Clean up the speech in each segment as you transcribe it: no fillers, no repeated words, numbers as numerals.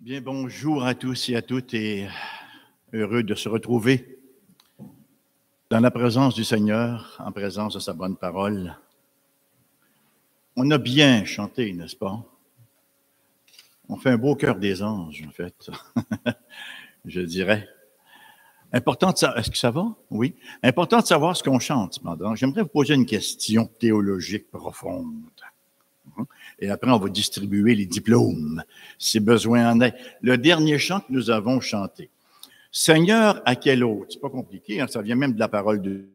Bien, bonjour à tous et à toutes et heureux de se retrouver dans la présence du Seigneur, en présence de sa bonne parole. On a bien chanté, n'est-ce pas? On fait un beau cœur des anges, en fait, je dirais. Important de savoir, est-ce que ça va? Oui. Important de savoir ce qu'on chante, cependant. J'aimerais vous poser une question théologique profonde. Et après, on va distribuer les diplômes, si besoin en est. Le dernier chant que nous avons chanté. Seigneur, à quel autre? C'est pas compliqué, hein, ça vient même de la parole de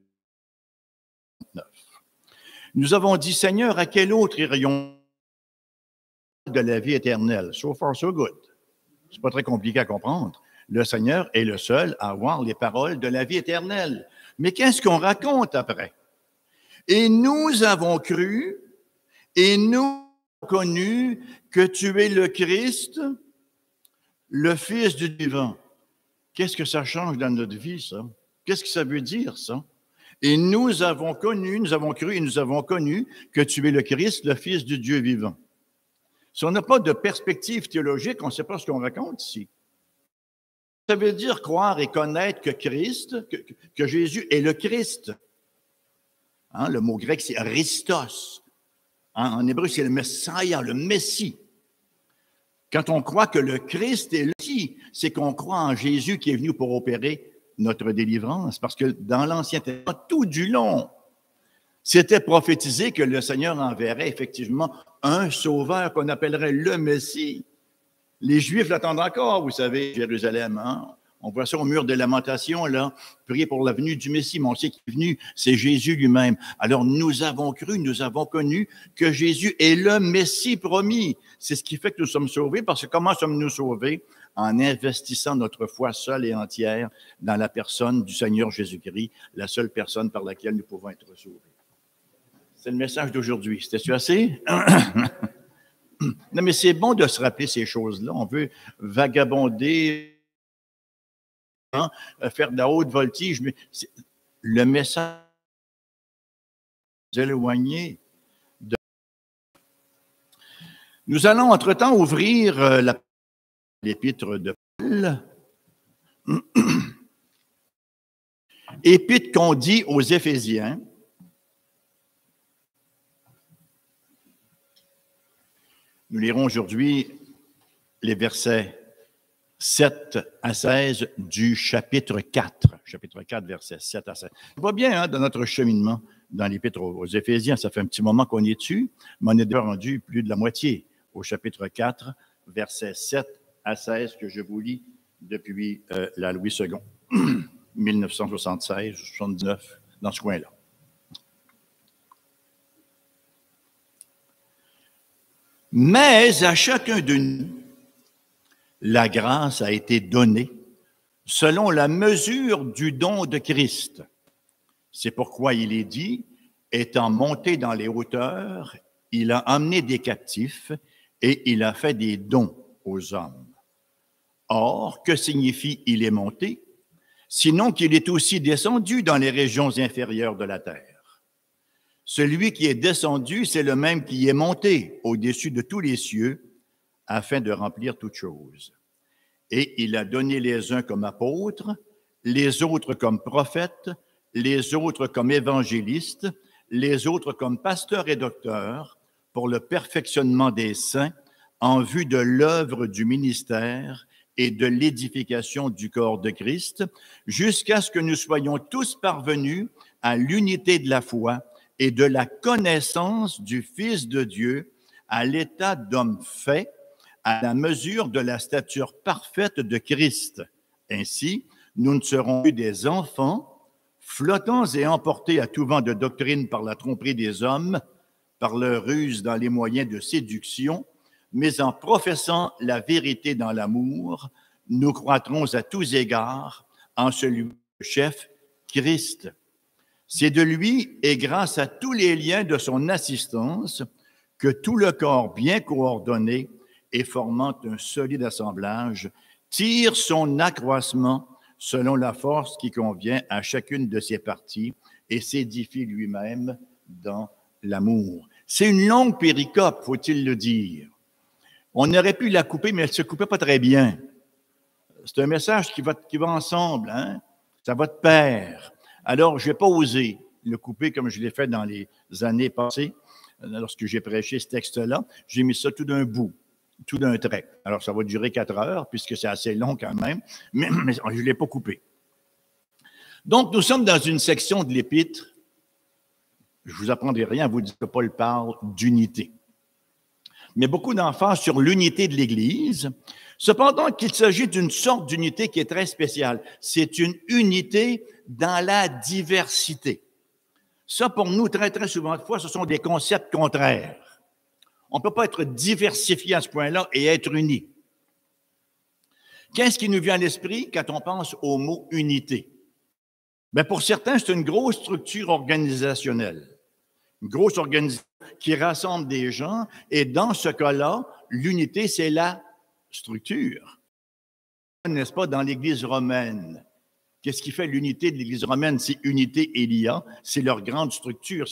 9. Nous avons dit, Seigneur, à quel autre irions de la vie éternelle? So far, so good. C'est pas très compliqué à comprendre. Le Seigneur est le seul à avoir les paroles de la vie éternelle. Mais qu'est-ce qu'on raconte après? Et nous avons cru, et nous avons connu que tu es le Christ, le Fils du divin. Qu'est-ce que ça change dans notre vie, ça? Qu'est-ce que ça veut dire, ça? Et nous avons connu, nous avons cru et nous avons connu que tu es le Christ, le Fils du Dieu vivant. Si on n'a pas de perspective théologique, on ne sait pas ce qu'on raconte ici. Ça veut dire croire et connaître que Christ, que Jésus est le Christ. Hein, le mot grec, c'est Christos. Hein, en hébreu, c'est le Messiah, le Messie. Quand on croit que le Christ est le Messie, c'est qu'on croit en Jésus qui est venu pour opérer notre délivrance. Parce que dans l'Ancien Testament, tout du long, c'était prophétisé que le Seigneur enverrait effectivement un sauveur qu'on appellerait le Messie. Les Juifs l'attendent encore, vous savez, Jérusalem. Hein? On voit ça au mur des lamentations, là, prier pour la venue du Messie, mais on sait qu'il est venu, c'est Jésus lui-même. Alors, nous avons cru, nous avons connu que Jésus est le Messie promis. C'est ce qui fait que nous sommes sauvés, parce que comment sommes-nous sauvés? En investissant notre foi seule et entière dans la personne du Seigneur Jésus-Christ, la seule personne par laquelle nous pouvons être sauvés. C'est le message d'aujourd'hui. C'était-tu assez? Non, mais c'est bon de se rappeler ces choses-là. On veut vagabonder, hein, faire de la haute voltige, mais le message éloigné de... Nous allons entre-temps ouvrir l'épître de Paul. Épître qu'on dit aux Éphésiens. Nous lirons aujourd'hui les versets 7 à 16 du chapitre 4. Chapitre 4, versets 7 à 16. Ça va bien, hein, dans notre cheminement dans l'Épître aux Éphésiens. Ça fait un petit moment qu'on y est dessus, mais on est déjà rendu plus de la moitié au chapitre 4, versets 7 à 16, que je vous lis depuis la Louis II, 1976, 79, dans ce coin-là. Mais à chacun de nous, la grâce a été donnée selon la mesure du don de Christ. C'est pourquoi il est dit, étant monté dans les hauteurs, il a emmené des captifs et il a fait des dons aux hommes. Or, que signifie il est monté? Sinon qu'il est aussi descendu dans les régions inférieures de la terre. Celui qui est descendu, c'est le même qui est monté au-dessus de tous les cieux, afin de remplir toutes choses. Et il a donné les uns comme apôtres, les autres comme prophètes, les autres comme évangélistes, les autres comme pasteurs et docteurs, pour le perfectionnement des saints, en vue de l'œuvre du ministère et de l'édification du corps de Christ, jusqu'à ce que nous soyons tous parvenus à l'unité de la foi et de la connaissance du Fils de Dieu, à l'état d'homme fait, à la mesure de la stature parfaite de Christ. Ainsi, nous ne serons plus des enfants, flottants et emportés à tout vent de doctrine par la tromperie des hommes, par leur ruse dans les moyens de séduction, mais en professant la vérité dans l'amour, nous croîtrons à tous égards en celui du chef, Christ. C'est de lui et grâce à tous les liens de son assistance que tout le corps bien coordonné et formant un solide assemblage tire son accroissement selon la force qui convient à chacune de ses parties et s'édifie lui-même dans l'amour. C'est une longue péricope, faut-il le dire. On aurait pu la couper, mais elle ne se coupait pas très bien. C'est un message qui va ensemble, hein? Ça va de pair. Alors, je n'ai pas osé le couper comme je l'ai fait dans les années passées. Lorsque j'ai prêché ce texte-là, j'ai mis ça tout d'un bout, tout d'un trait. Alors, ça va durer 4 heures, puisque c'est assez long quand même, mais je ne l'ai pas coupé. Donc, nous sommes dans une section de l'Épître. Je ne vous apprendrai rien à vous dire que Paul parle d'unité. Mais beaucoup d'emphase sur l'unité de l'Église. Cependant qu'il s'agit d'une sorte d'unité qui est très spéciale. C'est une unité dans la diversité. Ça, pour nous, très, très souvent de fois, ce sont des concepts contraires. On ne peut pas être diversifié à ce point-là et être uni. Qu'est-ce qui nous vient à l'esprit quand on pense au mot unité? Bien, pour certains, c'est une grosse structure organisationnelle. Une grosse organisation qui rassemble des gens. Et dans ce cas-là, l'unité, c'est la structure. N'est-ce pas, dans l'Église romaine? Qu'est-ce qui fait l'unité de l'Église romaine? C'est unité Elia, c'est leur grande structure.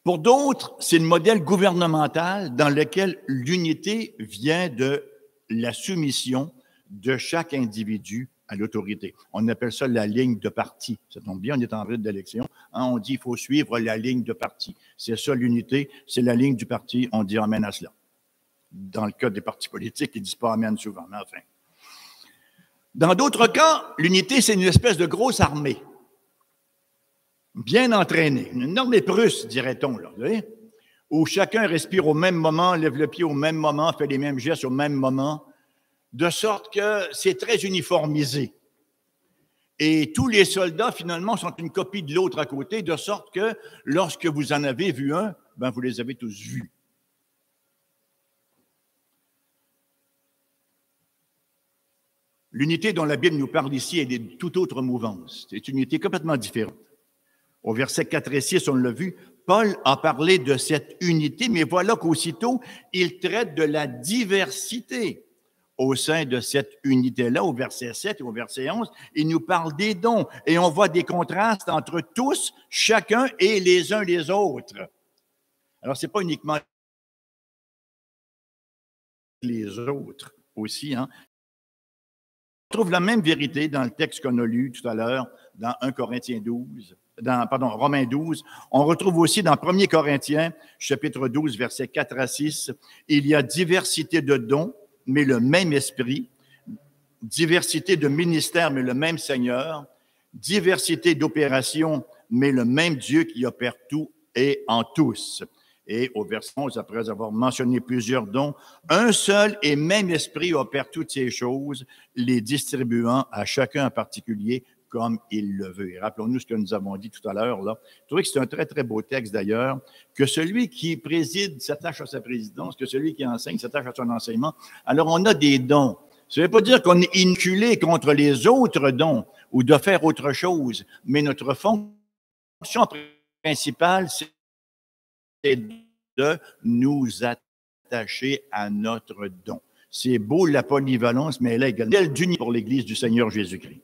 Pour d'autres, c'est le modèle gouvernemental dans lequel l'unité vient de la soumission de chaque individu à l'autorité. On appelle ça la ligne de parti. Ça tombe bien, on est en rythme d'élection. Hein, on dit qu'il faut suivre la ligne de parti. C'est ça l'unité, c'est la ligne du parti. On dit amen à cela. Dans le cas des partis politiques, ils ne disent pas amen souvent, mais enfin. Dans d'autres cas, l'unité, c'est une espèce de grosse armée, bien entraînée, une armée prusse, dirait-on, là, où chacun respire au même moment, lève le pied au même moment, fait les mêmes gestes au même moment, de sorte que c'est très uniformisé. Et tous les soldats, finalement, sont une copie de l'autre à côté, de sorte que lorsque vous en avez vu un, ben vous les avez tous vus. L'unité dont la Bible nous parle ici est de toute autre mouvance. C'est une unité complètement différente. Au verset 4 et 6, on l'a vu, Paul a parlé de cette unité, mais voilà qu'aussitôt, il traite de la diversité au sein de cette unité-là, au verset 7 et au verset 11. Il nous parle des dons et on voit des contrastes entre tous, chacun et les uns les autres. Alors, ce n'est pas uniquement les autres aussi, hein. On trouve la même vérité dans le texte qu'on a lu tout à l'heure, dans 1 Corinthiens 12, Romains 12. On retrouve aussi dans 1 Corinthiens, chapitre 12, versets 4 à 6, il y a diversité de dons, mais le même esprit, diversité de ministères, mais le même Seigneur, diversité d'opérations, mais le même Dieu qui opère tout et en tous. Et au verset 11, après avoir mentionné plusieurs dons, un seul et même esprit opère toutes ces choses, les distribuant à chacun en particulier comme il le veut. Et rappelons-nous ce que nous avons dit tout à l'heure, là. Je trouvais que c'est un très, très beau texte d'ailleurs, que celui qui préside s'attache à sa présidence, que celui qui enseigne s'attache à son enseignement. Alors, on a des dons. Ça ne veut pas dire qu'on est inoculé contre les autres dons ou de faire autre chose, mais notre fonction principale, c'est de nous attacher à notre don. C'est beau la polyvalence, mais elle est également d'unité pour l'Église du Seigneur Jésus-Christ.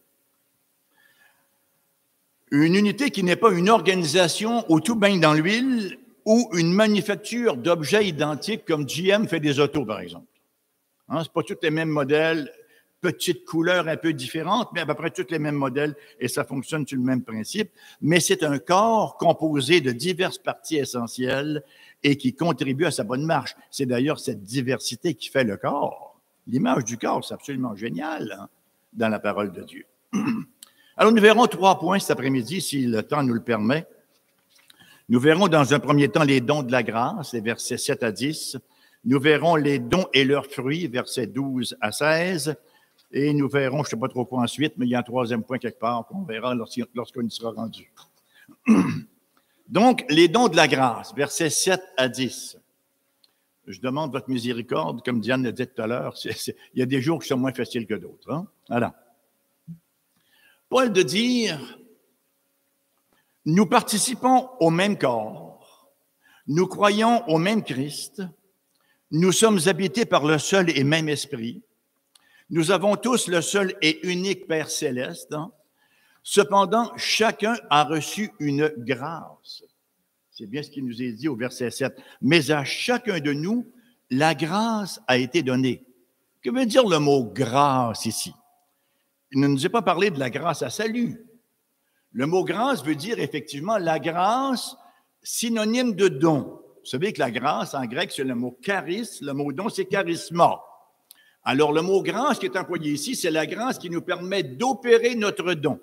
Une unité qui n'est pas une organisation où tout baigne dans l'huile ou une manufacture d'objets identiques comme GM fait des autos, par exemple. Hein, c'est pas tous les mêmes modèles, petites couleurs un peu différentes, mais à peu près tous les mêmes modèles et ça fonctionne sur le même principe. Mais c'est un corps composé de diverses parties essentielles et qui contribue à sa bonne marche. C'est d'ailleurs cette diversité qui fait le corps. L'image du corps, c'est absolument génial, hein, dans la parole de Dieu. Alors, nous verrons 3 points cet après-midi, si le temps nous le permet. Nous verrons dans un premier temps les dons de la grâce, les versets 7 à 10. Nous verrons les dons et leurs fruits, versets 12 à 16. Et nous verrons, je ne sais pas trop quoi ensuite, mais il y a un 3e point quelque part qu'on verra lorsqu'on y sera rendu. Donc, les dons de la grâce, versets 7 à 10. Je demande votre miséricorde, comme Diane l'a dit tout à l'heure, il y a des jours qui sont moins faciles que d'autres. Hein? Voilà. Paul de dire, nous participons au même corps, nous croyons au même Christ, nous sommes habités par le seul et même esprit, nous avons tous le seul et unique Père céleste, hein? Cependant, chacun a reçu une grâce. C'est bien ce qui nous est dit au verset 7. Mais à chacun de nous, la grâce a été donnée. Que veut dire le mot grâce ici? Il ne nous est pas parlé de la grâce à salut. Le mot grâce veut dire effectivement la grâce synonyme de don. Vous savez que la grâce en grec, c'est le mot charis, le mot don, c'est charisma. Alors le mot grâce qui est employé ici, c'est la grâce qui nous permet d'opérer notre don.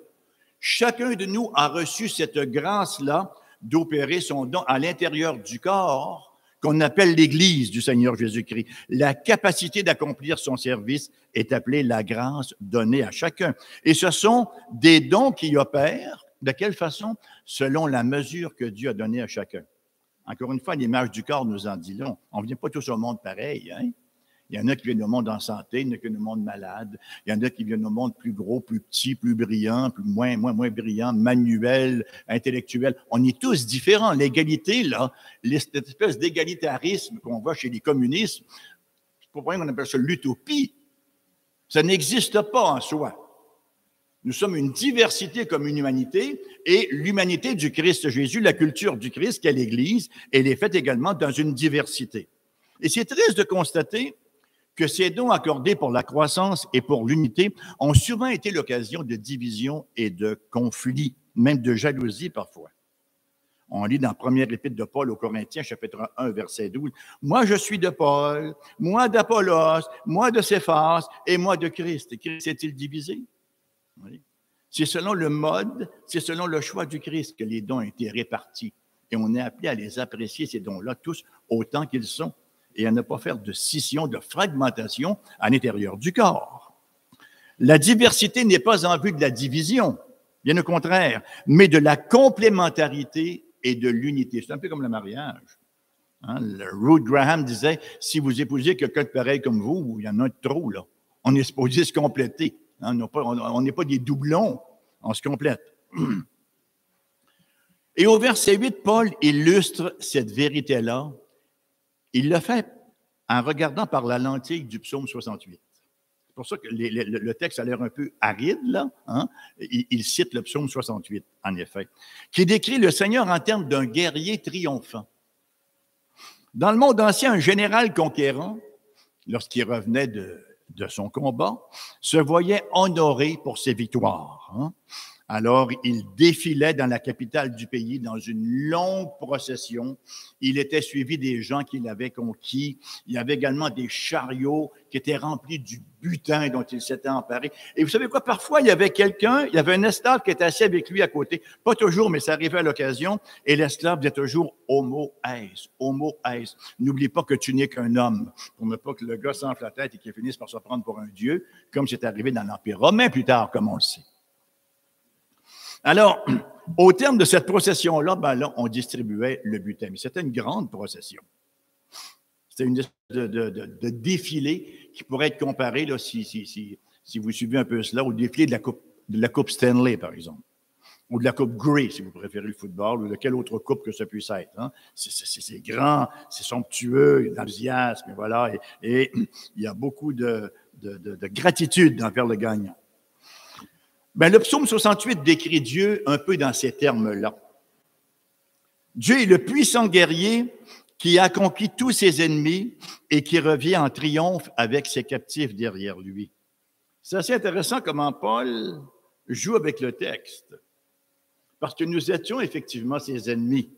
Chacun de nous a reçu cette grâce-là d'opérer son don à l'intérieur du corps qu'on appelle l'Église du Seigneur Jésus-Christ. La capacité d'accomplir son service est appelée la grâce donnée à chacun. Et ce sont des dons qui opèrent. De quelle façon? Selon la mesure que Dieu a donnée à chacun. Encore une fois, l'image du corps nous en dit long. On ne vient pas tous au monde pareil, hein? Il y en a qui viennent au monde en santé, il y en a qui viennent au monde malade, il y en a qui viennent au monde plus gros, plus petit, plus brillant, moins brillant, manuel, intellectuel. On est tous différents. L'égalité, là, cette espèce d'égalitarisme qu'on voit chez les communistes, c'est pas pour rien qu'on appelle ça l'utopie. Ça n'existe pas en soi. Nous sommes une diversité comme une humanité, et l'humanité du Christ Jésus, la culture du Christ, qu'est l'Église, elle est faite également dans une diversité. Et c'est triste de constater que ces dons accordés pour la croissance et pour l'unité ont souvent été l'occasion de divisions et de conflits, même de jalousie parfois. On lit dans la première épître de Paul aux Corinthiens, chapitre 1, verset 12, « Moi, je suis de Paul, moi d'Apollos, moi de Céphas et moi de Christ. » Et Christ est-il divisé? Oui. C'est selon le mode, c'est selon le choix du Christ que les dons ont été répartis. Et on est appelé à les apprécier, ces dons-là, tous autant qu'ils sont, et à ne pas faire de scission, de fragmentation à l'intérieur du corps. La diversité n'est pas en vue de la division, bien au contraire, mais de la complémentarité et de l'unité. C'est un peu comme le mariage. Hein? Ruth Graham disait, si vous épousez quelqu'un de pareil comme vous, il y en a un de trop, là. On est supposé se compléter. Hein? On n'est pas des doublons, on se complète. Et au verset 8, Paul illustre cette vérité-là. Il le fait en regardant par la lentille du psaume 68. C'est pour ça que le texte a l'air un peu aride, là. Hein? Il cite le psaume 68, en effet, qui décrit le Seigneur en termes d'un guerrier triomphant. Dans le monde ancien, un général conquérant, lorsqu'il revenait de son combat, se voyait honoré pour ses victoires. Hein? Alors, il défilait dans la capitale du pays dans une longue procession. Il était suivi des gens qu'il avait conquis. Il y avait également des chariots qui étaient remplis du butin dont il s'était emparé. Et vous savez quoi? Parfois, il y avait un esclave qui était assis avec lui à côté. Pas toujours, mais ça arrivait à l'occasion. Et l'esclave disait toujours « homo eis, homo eis ». N'oublie pas que tu n'es qu'un homme, pour ne pas que le gars s'enfle la tête et qu'il finisse par se prendre pour un dieu, comme c'est arrivé dans l'Empire romain plus tard, comme on le sait. Alors, au terme de cette procession-là, là, on distribuait le butin. Mais c'était une grande procession. C'était une de défilé qui pourrait être comparé, là, si vous suivez un peu cela, au défilé de la coupe Stanley, par exemple, ou de la coupe Grey, si vous préférez le football, ou de quelle autre coupe que ça puisse être. Hein? C'est grand, c'est somptueux, il y a de l'enthousiasme, voilà, et il y a beaucoup de gratitude envers le gagnant. Ben, le psaume 68 décrit Dieu un peu dans ces termes-là. Dieu est le puissant guerrier qui a conquis tous ses ennemis et qui revient en triomphe avec ses captifs derrière lui. C'est assez intéressant comment Paul joue avec le texte, parce que nous étions effectivement ses ennemis,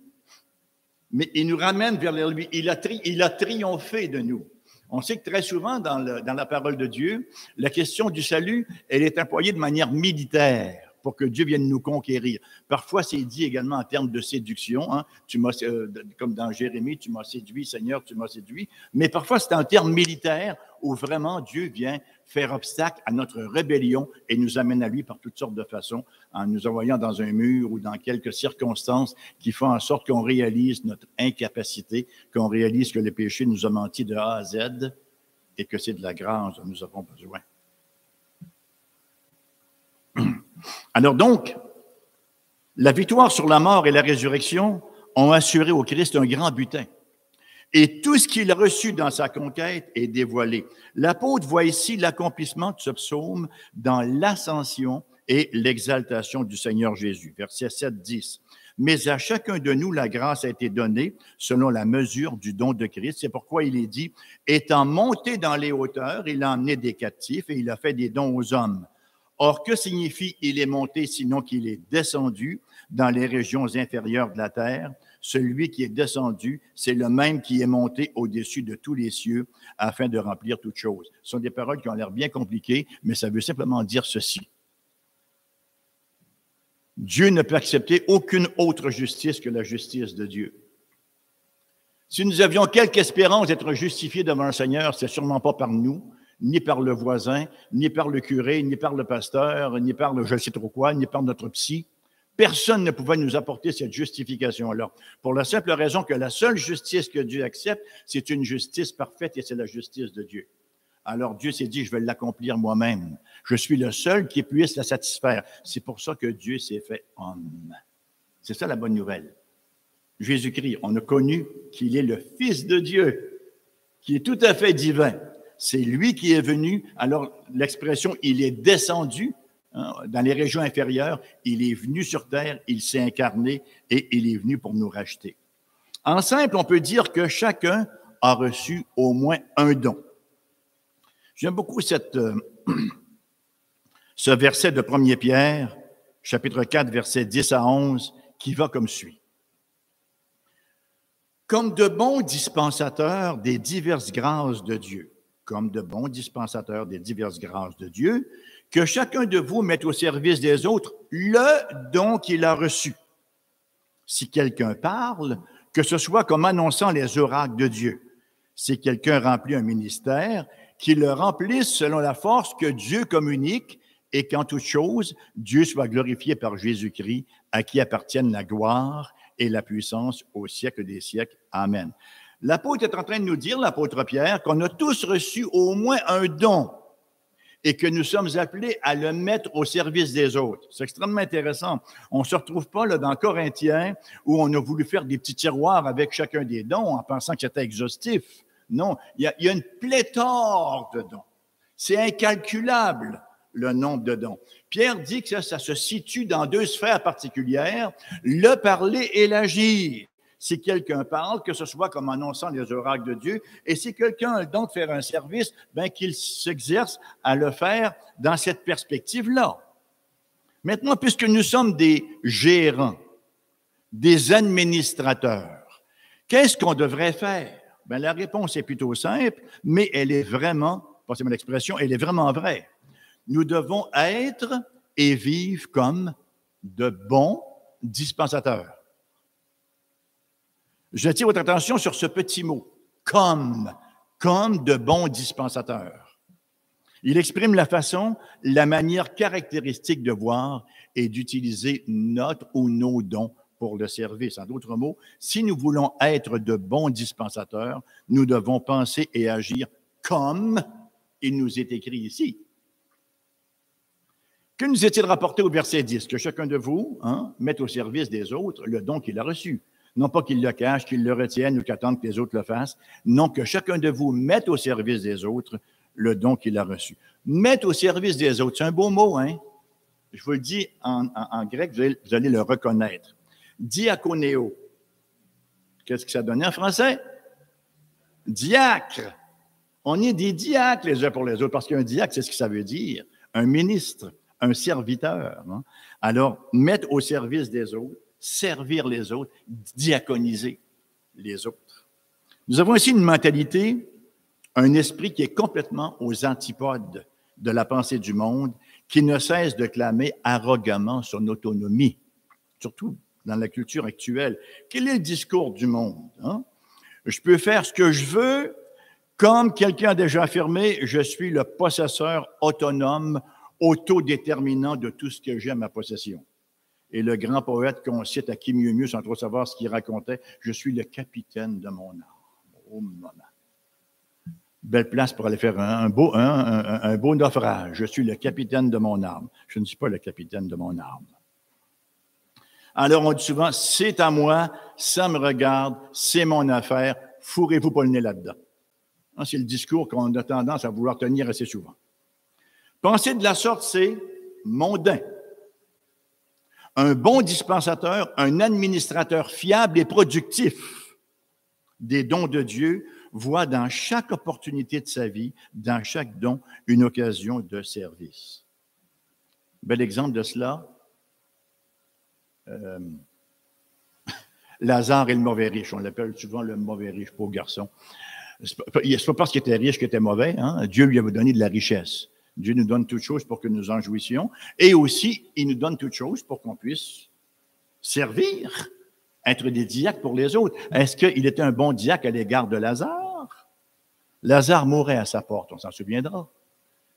mais il nous ramène vers lui. Il a triomphé de nous. On sait que très souvent, dans la parole de Dieu, la question du salut, elle est employée de manière militaire pour que Dieu vienne nous conquérir. Parfois, c'est dit également en termes de séduction, hein, comme dans Jérémie, tu m'as séduit, Seigneur, tu m'as séduit. Mais parfois, c'est en termes militaires où vraiment Dieu vient faire obstacle à notre rébellion et nous amène à lui par toutes sortes de façons, en nous envoyant dans un mur ou dans quelques circonstances qui font en sorte qu'on réalise notre incapacité, qu'on réalise que le péché nous a menti de A à Z et que c'est de la grâce dont nous avons besoin. Alors donc, la victoire sur la mort et la résurrection ont assuré au Christ un grand butin. Et tout ce qu'il a reçu dans sa conquête est dévoilé. L'apôtre voit ici l'accomplissement de ce psaume dans l'ascension et l'exaltation du Seigneur Jésus. Verset 7, 10. « mais à chacun de nous, la grâce a été donnée selon la mesure du don de Christ. C'est pourquoi il est dit, étant monté dans les hauteurs, il a emmené des captifs et il a fait des dons aux hommes. Or, que signifie il est monté, sinon qu'il est descendu dans les régions inférieures de la terre? Celui qui est descendu, c'est le même qui est monté au-dessus de tous les cieux afin de remplir toutes choses. Ce sont des paroles qui ont l'air bien compliquées, mais ça veut simplement dire ceci. Dieu ne peut accepter aucune autre justice que la justice de Dieu. Si nous avions quelque espérance d'être justifiés devant le Seigneur, c'est sûrement pas par nous, ni par le voisin, ni par le curé, ni par le pasteur, ni par le je ne sais trop quoi, ni par notre psy. Personne ne pouvait nous apporter cette justification-là. Pour la simple raison que la seule justice que Dieu accepte, c'est une justice parfaite et c'est la justice de Dieu. Alors Dieu s'est dit, je vais l'accomplir moi-même. Je suis le seul qui puisse la satisfaire. C'est pour ça que Dieu s'est fait homme. C'est ça la bonne nouvelle. Jésus-Christ, on a connu qu'il est le Fils de Dieu, qui est tout à fait divin. C'est lui qui est venu. Alors l'expression « il est descendu », dans les régions inférieures, il est venu sur terre, il s'est incarné et il est venu pour nous racheter. En simple, on peut dire que chacun a reçu au moins un don. J'aime beaucoup ce verset de 1 Pierre, chapitre 4, versets 10 à 11, qui va comme suit. Comme de bons dispensateurs des diverses grâces de Dieu, que chacun de vous mette au service des autres le don qu'il a reçu. Si quelqu'un parle, que ce soit comme annonçant les oracles de Dieu. Si quelqu'un remplit un ministère, qu'il le remplisse selon la force que Dieu communique et qu'en toute chose, Dieu soit glorifié par Jésus-Christ, à qui appartiennent la gloire et la puissance au siècle des siècles. Amen. L'apôtre est en train de nous dire, l'apôtre Pierre, qu'on a tous reçu au moins un don et que nous sommes appelés à le mettre au service des autres. C'est extrêmement intéressant. On ne se retrouve pas là dans Corinthiens où on a voulu faire des petits tiroirs avec chacun des dons en pensant que c'était exhaustif. Non, il y a une pléthore de dons. C'est incalculable, le nombre de dons. Pierre dit que ça se situe dans deux sphères particulières, le parler et l'agir. Si quelqu'un parle, que ce soit comme annonçant les oracles de Dieu, et si quelqu'un a le don de faire un service, bien qu'il s'exerce à le faire dans cette perspective-là. Maintenant, puisque nous sommes des gérants, des administrateurs, qu'est-ce qu'on devrait faire? Bien, la réponse est plutôt simple, mais elle est vraiment, passez-moi l'expression, elle est vraiment vraie. Nous devons être et vivre comme de bons dispensateurs. J'attire votre attention sur ce petit mot, comme de bons dispensateurs. Il exprime la manière caractéristique de voir et d'utiliser notre ou nos dons pour le service. En d'autres mots, si nous voulons être de bons dispensateurs, nous devons penser et agir comme il nous est écrit ici. Que nous est-il rapporté au verset 10? Que chacun de vous mette au service des autres le don qu'il a reçu. Non pas qu'il le cache, qu'il le retienne ou qu'attende que les autres le fassent. Non, que chacun de vous mette au service des autres le don qu'il a reçu. Mettre au service des autres, c'est un beau mot, hein? Je vous le dis en grec, vous allez le reconnaître. Diakonéo. Qu'est-ce que ça donne en français? Diacre. On est des diacres les uns pour les autres, parce qu'un diacre, c'est ce que ça veut dire. Un ministre, un serviteur. Hein? Alors, mettre au service des autres, servir les autres, diaconiser les autres. Nous avons ici une mentalité, un esprit qui est complètement aux antipodes de la pensée du monde, qui ne cesse de clamer arrogamment son autonomie, surtout dans la culture actuelle. Quel est le discours du monde? Hein? Je peux faire ce que je veux, comme quelqu'un a déjà affirmé, je suis le possesseur autonome, autodéterminant de tout ce que j'ai à ma possession. Et le grand poète qu'on cite à qui mieux sans trop savoir ce qu'il racontait, je suis le capitaine de mon âme. Oh, maman. Belle place pour aller faire un beau naufrage. Je suis le capitaine de mon âme. Je ne suis pas le capitaine de mon âme. Alors, on dit souvent, c'est à moi, ça me regarde, c'est mon affaire, fourrez-vous pas le nez là-dedans. C'est le discours qu'on a tendance à vouloir tenir assez souvent. Penser de la sorte, c'est mondain. Un bon dispensateur, un administrateur fiable et productif des dons de Dieu voit dans chaque opportunité de sa vie, dans chaque don, une occasion de service. Bel exemple de cela, Lazare et le mauvais riche. On l'appelle souvent le mauvais riche, pauvre garçon. C'est pas parce qu'il était riche qu'il était mauvais. Hein? Dieu lui avait donné de la richesse. Dieu nous donne toutes choses pour que nous en jouissions. Et aussi, il nous donne toutes choses pour qu'on puisse servir, être des diacres pour les autres. Est-ce qu'il était un bon diacre à l'égard de Lazare? Lazare mourait à sa porte, on s'en souviendra.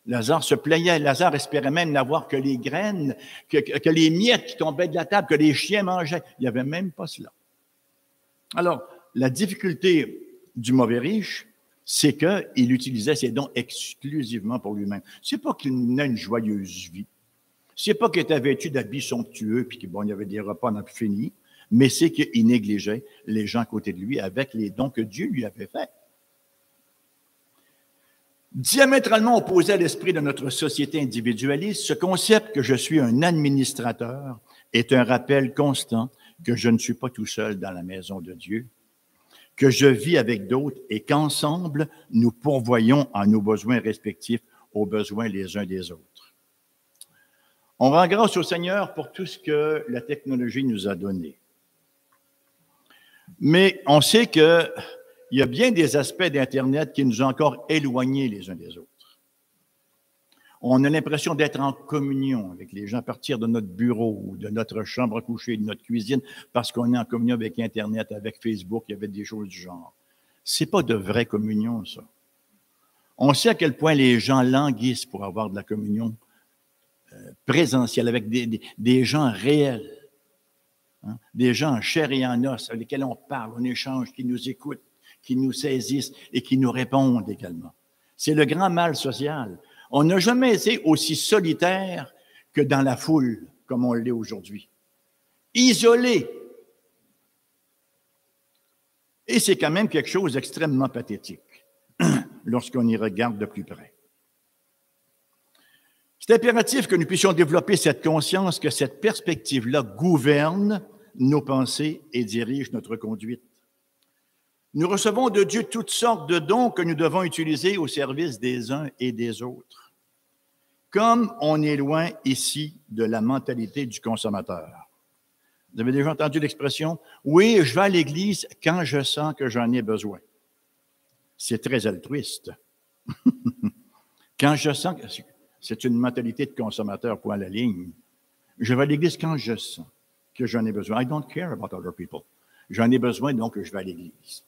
Lazare se plaignait. Lazare espérait même n'avoir que les graines, que les miettes qui tombaient de la table, que les chiens mangeaient. Il n'y avait même pas cela. Alors, la difficulté du mauvais riche, c'est qu'il utilisait ses dons exclusivement pour lui-même. C'est pas qu'il menait une joyeuse vie. C'est pas qu'il était vêtu d'habits somptueux puis qu'il y avait des repas n'en plus fini, mais c'est qu'il négligeait les gens à côté de lui avec les dons que Dieu lui avait faits. Diamétralement opposé à l'esprit de notre société individualiste, ce concept que je suis un administrateur est un rappel constant que je ne suis pas tout seul dans la maison de Dieu, que je vis avec d'autres et qu'ensemble, nous pourvoyons à nos besoins respectifs aux besoins les uns des autres. On rend grâce au Seigneur pour tout ce que la technologie nous a donné. Mais on sait qu'il y a bien des aspects d'Internet qui nous ont encore éloignés les uns des autres. On a l'impression d'être en communion avec les gens à partir de notre bureau, de notre chambre à coucher, de notre cuisine, parce qu'on est en communion avec Internet, avec Facebook, il y avait des choses du genre. C'est pas de vraie communion, ça. On sait à quel point les gens languissent pour avoir de la communion présentielle, avec des gens réels, hein, des gens en chair et en os, avec lesquels on parle, on échange, qui nous écoutent, qui nous saisissent et qui nous répondent également. C'est le grand mal social. On n'a jamais été aussi solitaire que dans la foule, comme on l'est aujourd'hui. Isolé. Et c'est quand même quelque chose d'extrêmement pathétique lorsqu'on y regarde de plus près. C'est impératif que nous puissions développer cette conscience que cette perspective-là gouverne nos pensées et dirige notre conduite. Nous recevons de Dieu toutes sortes de dons que nous devons utiliser au service des uns et des autres. Comme on est loin ici de la mentalité du consommateur. Vous avez déjà entendu l'expression « Oui, je vais à l'église quand je sens que j'en ai besoin ». C'est très altruiste. Quand je sens que c'est une mentalité de consommateur, point à la ligne. Je vais à l'église quand je sens que j'en ai besoin. I don't care about other people. J'en ai besoin, donc je vais à l'église.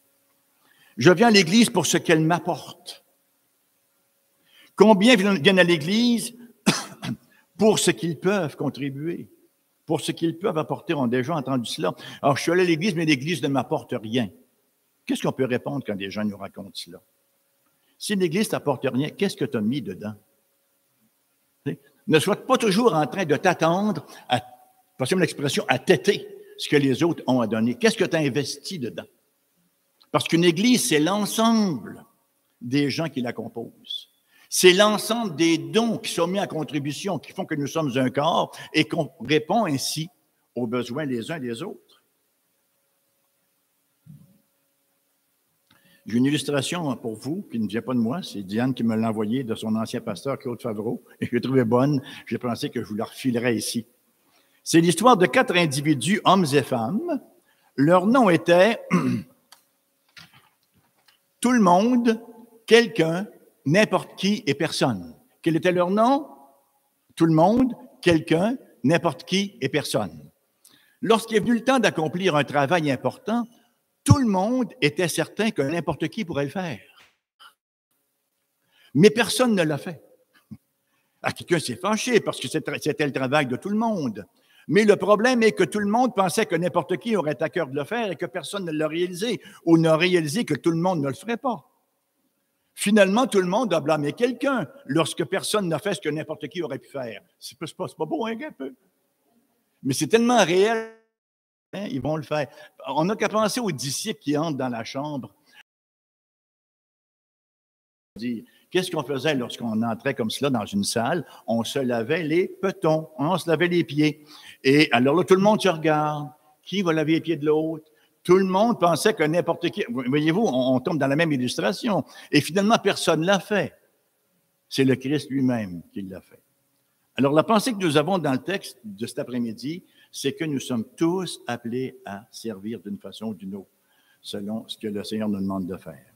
Je viens à l'église pour ce qu'elle m'apporte. Combien viennent à l'Église pour ce qu'ils peuvent contribuer, pour ce qu'ils peuvent apporter? On a déjà entendu cela. Alors, je suis allé à l'Église, mais l'Église ne m'apporte rien. Qu'est-ce qu'on peut répondre quand des gens nous racontent cela? Si l'Église ne t'apporte rien, qu'est-ce que tu as mis dedans? Ne sois pas toujours en train de t'attendre à, passez-moi l'expression, à têter ce que les autres ont à donner. Qu'est-ce que tu as investi dedans? Parce qu'une Église, c'est l'ensemble des gens qui la composent. C'est l'ensemble des dons qui sont mis en contribution, qui font que nous sommes un corps et qu'on répond ainsi aux besoins les uns des autres. J'ai une illustration pour vous qui ne vient pas de moi. C'est Diane qui me l'a envoyée de son ancien pasteur, Claude Favreau, et je l'ai trouvée bonne. J'ai pensé que je vous la refilerais ici. C'est l'histoire de 4 individus, hommes et femmes. Leur nom était tout le monde, quelqu'un, n'importe qui et personne. Quel était leur nom? Tout le monde, quelqu'un, n'importe qui et personne. Lorsqu'il est venu le temps d'accomplir un travail important, tout le monde était certain que n'importe qui pourrait le faire. Mais personne ne l'a fait. Alors, quelqu'un s'est fâché parce que c'était le travail de tout le monde. Mais le problème est que tout le monde pensait que n'importe qui aurait à cœur de le faire et que personne ne l'a réalisé ou n'a réalisé que tout le monde ne le ferait pas. Finalement, tout le monde a blâmé quelqu'un lorsque personne n'a fait ce que n'importe qui aurait pu faire. C'est pas beau, hein, un peu? Mais c'est tellement réel, hein, ils vont le faire. On n'a qu'à penser aux disciples qui entrent dans la chambre. Dire, Qu'est-ce qu'on faisait lorsqu'on entrait comme cela dans une salle? On se lavait les petons, on se lavait les pieds. Et alors là, tout le monde se regarde. Qui va laver les pieds de l'autre? Tout le monde pensait que n'importe qui... Voyez-vous, on tombe dans la même illustration. Et finalement, personne ne l'a fait. C'est le Christ lui-même qui l'a fait. Alors, la pensée que nous avons dans le texte de cet après-midi, c'est que nous sommes tous appelés à servir d'une façon ou d'une autre, selon ce que le Seigneur nous demande de faire.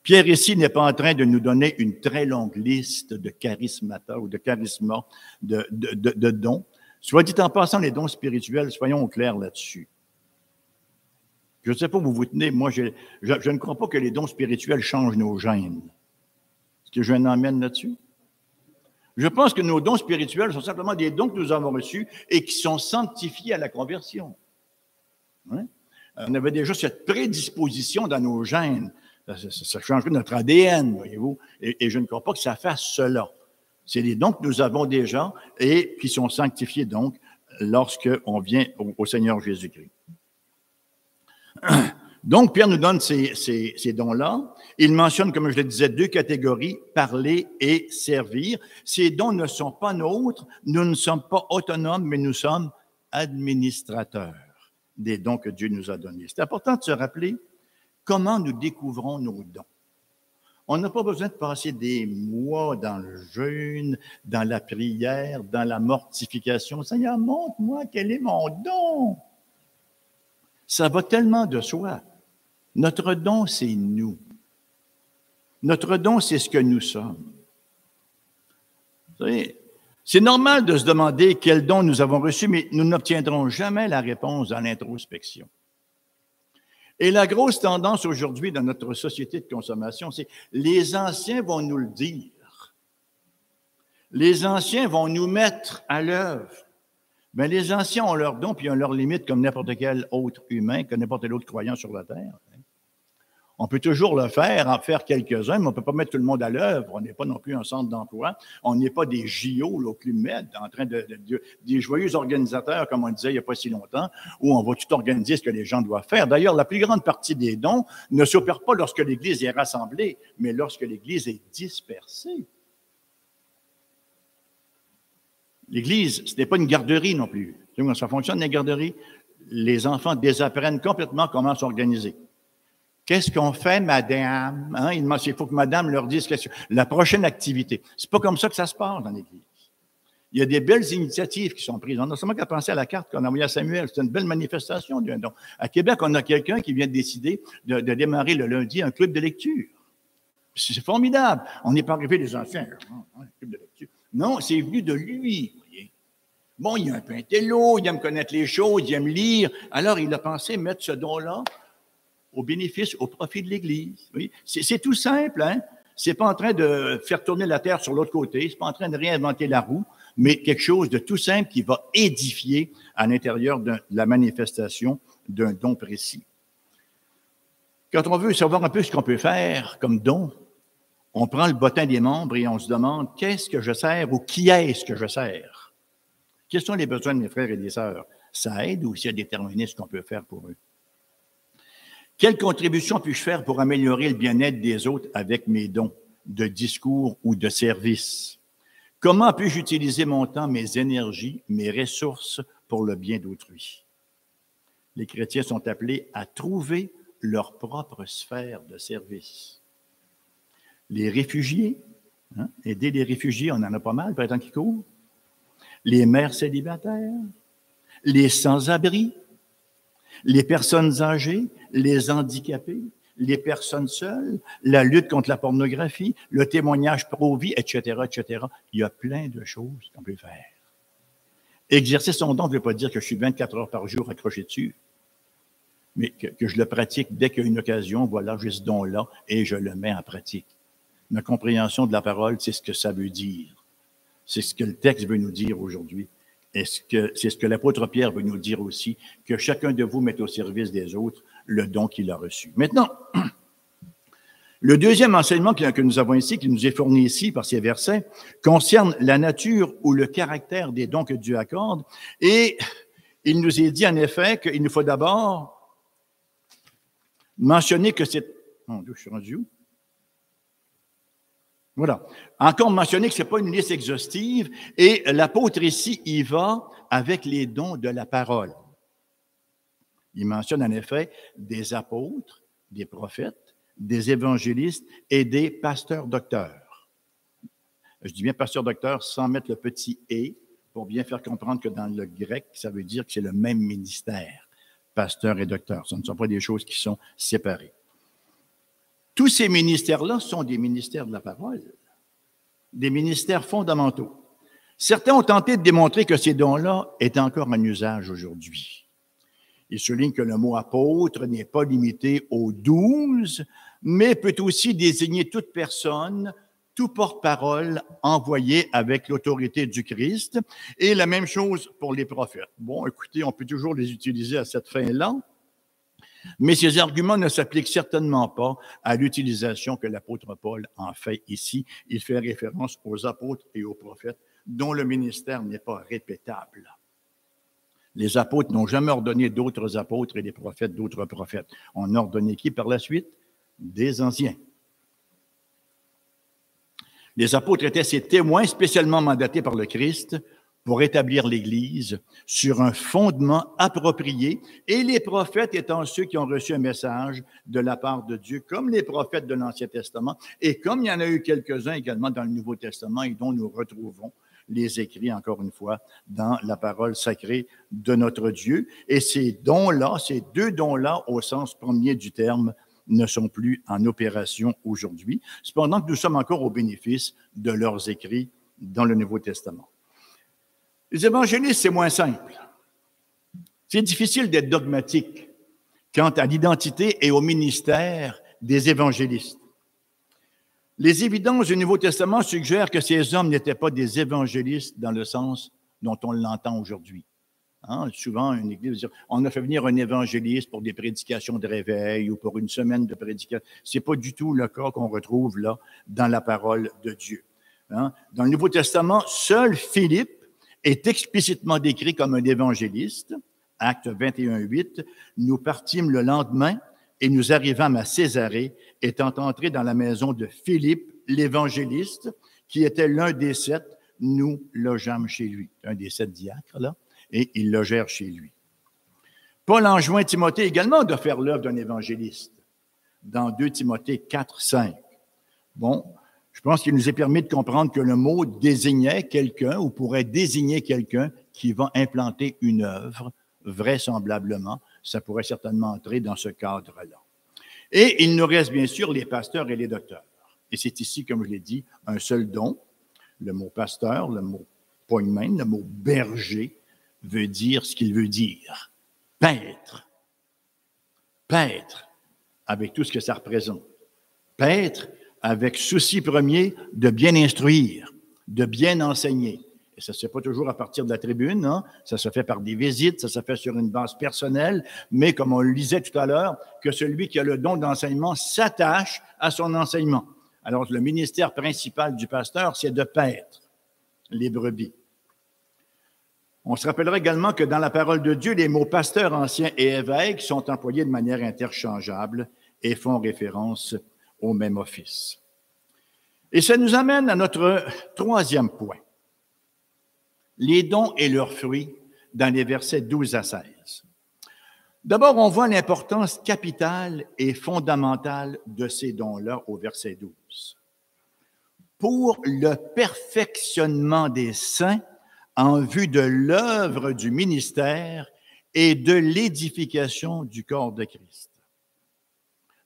Pierre ici n'est pas en train de nous donner une très longue liste de charismata ou de charisma, de dons. Soit dit en passant, les dons spirituels, soyons au clair là-dessus. Je ne sais pas où vous vous tenez, moi, je ne crois pas que les dons spirituels changent nos gènes. Est-ce que je un emmène là-dessus? Je pense que nos dons spirituels sont simplement des dons que nous avons reçus et qui sont sanctifiés à la conversion. Hein? On avait déjà cette prédisposition dans nos gènes. Ça changerait notre ADN, voyez-vous, et je ne crois pas que ça fasse cela. C'est les dons que nous avons déjà et qui sont sanctifiés donc lorsqu'on vient au Seigneur Jésus-Christ. Donc, Pierre nous donne ces dons-là. Il mentionne, comme je le disais, 2 catégories, parler et servir. Ces dons ne sont pas nôtres, nous ne sommes pas autonomes, mais nous sommes administrateurs des dons que Dieu nous a donnés. C'est important de se rappeler comment nous découvrons nos dons. On n'a pas besoin de passer des mois dans le jeûne, dans la prière, dans la mortification. Seigneur, montre-moi quel est mon don. Ça va tellement de soi. Notre don, c'est nous. Notre don, c'est ce que nous sommes. Vous savez, c'est normal de se demander quel don nous avons reçu, mais nous n'obtiendrons jamais la réponse dans l'introspection. Et la grosse tendance aujourd'hui dans notre société de consommation, c'est les anciens vont nous le dire. Les anciens vont nous mettre à l'œuvre. Bien, les anciens ont leurs dons puis ont leurs limites comme n'importe quel autre humain, comme n'importe quel autre croyant sur la terre. On peut toujours le faire, en faire quelques-uns, mais on ne peut pas mettre tout le monde à l'œuvre. On n'est pas non plus un centre d'emploi. On n'est pas des JO au Club Med, en train des joyeux organisateurs, comme on disait il n'y a pas si longtemps, où on va tout organiser ce que les gens doivent faire. D'ailleurs, la plus grande partie des dons ne s'opère pas lorsque l'Église est rassemblée, mais lorsque l'Église est dispersée. L'Église, ce n'est pas une garderie non plus. Tu sais comment ça fonctionne, les garderies? Les enfants désapprennent complètement comment s'organiser. Qu'est-ce qu'on fait, madame? Hein? Il faut que madame leur dise la prochaine activité. C'est pas comme ça que ça se passe dans l'Église. Il y a des belles initiatives qui sont prises. On n'a seulement qu'à penser à la carte qu'on a envoyée à Samuel. C'est une belle manifestation d'un don. À Québec, on a quelqu'un qui vient de décider de démarrer le lundi un club de lecture. C'est formidable. On n'est pas arrivé les anciens. Un club de lecture. Non, c'est venu de lui. Voyez. Bon, il y a un peu intello, il aime connaître les choses, il aime lire. Alors, il a pensé mettre ce don-là au bénéfice, au profit de l'Église. Oui. C'est tout simple, hein? C'est pas en train de faire tourner la terre sur l'autre côté, c'est pas en train de réinventer la roue, mais quelque chose de tout simple qui va édifier à l'intérieur de la manifestation d'un don précis. Quand on veut savoir un peu ce qu'on peut faire comme don, on prend le bottin des membres et on se demande qu'est-ce que je sers ou qui est-ce que je sers? Quels sont les besoins de mes frères et des sœurs? Ça aide aussi à déterminer ce qu'on peut faire pour eux. Quelle contribution puis-je faire pour améliorer le bien-être des autres avec mes dons de discours ou de service? Comment puis-je utiliser mon temps, mes énergies, mes ressources pour le bien d'autrui? Les chrétiens sont appelés à trouver leur propre sphère de service. Les réfugiés, aider les réfugiés, on en a pas mal, par exemple, qui courent. Les mères célibataires, les sans-abri, les personnes âgées, les handicapés, les personnes seules, la lutte contre la pornographie, le témoignage pro-vie, etc., etc. Il y a plein de choses qu'on peut faire. Exercer son don ne veut pas dire que je suis 24 heures par jour accroché dessus, mais que je le pratique dès qu'il y a une occasion. Voilà, j'ai ce don-là et je le mets en pratique. Ma compréhension de la parole, c'est ce que ça veut dire. C'est ce que le texte veut nous dire aujourd'hui. C'est ce que l'apôtre Pierre veut nous dire aussi, que chacun de vous mette au service des autres le don qu'il a reçu. Maintenant, le deuxième enseignement que nous avons ici, qui nous est fourni ici par ces versets, concerne la nature ou le caractère des dons que Dieu accorde. Et il nous est dit en effet qu'il nous faut d'abord mentionner que c'est... Mon Dieu, je suis rendu où? Voilà. Encore mentionné que ce n'est pas une liste exhaustive, et l'apôtre ici y va avec les dons de la parole. Il mentionne en effet des apôtres, des prophètes, des évangélistes et des pasteurs-docteurs. Je dis bien pasteur-docteur sans mettre le petit « et » pour bien faire comprendre que dans le grec, ça veut dire que c'est le même ministère, pasteur et docteur. Ce ne sont pas des choses qui sont séparées. Tous ces ministères-là sont des ministères de la parole, des ministères fondamentaux. Certains ont tenté de démontrer que ces dons-là est encore en usage aujourd'hui. Il souligne que le mot apôtre n'est pas limité aux 12, mais peut aussi désigner toute personne, tout porte-parole envoyé avec l'autorité du Christ. Et la même chose pour les prophètes. Bon, écoutez, on peut toujours les utiliser à cette fin-là, mais ces arguments ne s'appliquent certainement pas à l'utilisation que l'apôtre Paul en fait ici. Il fait référence aux apôtres et aux prophètes dont le ministère n'est pas répétable. Les apôtres n'ont jamais ordonné d'autres apôtres et les prophètes d'autres prophètes. On a ordonné qui par la suite? Des anciens. Les apôtres étaient ces témoins spécialement mandatés par le Christ pour établir l'Église sur un fondement approprié, et les prophètes étant ceux qui ont reçu un message de la part de Dieu, comme les prophètes de l'Ancien Testament, et comme il y en a eu quelques-uns également dans le Nouveau Testament et dont nous retrouvons les écrits, encore une fois, dans la parole sacrée de notre Dieu. Et ces dons-là, ces deux dons-là, au sens premier du terme, ne sont plus en opération aujourd'hui, cependant que nous sommes encore au bénéfice de leurs écrits dans le Nouveau Testament. Les évangélistes, c'est moins simple. C'est difficile d'être dogmatique quant à l'identité et au ministère des évangélistes. Les évidences du Nouveau Testament suggèrent que ces hommes n'étaient pas des évangélistes dans le sens dont on l'entend aujourd'hui. Hein, souvent, une église va dire, on a fait venir un évangéliste pour des prédications de réveil ou pour une semaine de prédication. Ce n'est pas du tout le cas qu'on retrouve là dans la parole de Dieu. Hein? Dans le Nouveau Testament, seul Philippe est explicitement décrit comme un évangéliste. Acte 21:8, nous partîmes le lendemain et nous arrivâmes à Césarée, étant entrés dans la maison de Philippe, l'évangéliste, qui était l'un des 7, nous logeâmes chez lui. Un des 7 diacres, là, et ils logèrent chez lui. Paul enjoint Timothée également de faire l'œuvre d'un évangéliste, dans 2 Timothée 4:5. Bon, je pense qu'il nous est permis de comprendre que le mot désignait quelqu'un ou pourrait désigner quelqu'un qui va implanter une œuvre, vraisemblablement. Ça pourrait certainement entrer dans ce cadre-là. Et il nous reste bien sûr les pasteurs et les docteurs. Et c'est ici, comme je l'ai dit, un seul don. Le mot pasteur, le mot poimen, le mot berger veut dire ce qu'il veut dire. Paître. Paître, avec tout ce que ça représente. Paître, avec souci premier de bien instruire, de bien enseigner. Et ça ne se fait pas toujours à partir de la tribune, hein? Ça se fait par des visites, ça se fait sur une base personnelle, mais comme on le lisait tout à l'heure, que celui qui a le don d'enseignement s'attache à son enseignement. Alors, le ministère principal du pasteur, c'est de paître les brebis. On se rappellera également que dans la parole de Dieu, les mots pasteur ancien et évêque sont employés de manière interchangeable et font référence au même office. Et ça nous amène à notre troisième point. Les dons et leurs fruits dans les versets 12 à 16. D'abord, on voit l'importance capitale et fondamentale de ces dons-là au verset 12. Pour le perfectionnement des saints en vue de l'œuvre du ministère et de l'édification du corps de Christ.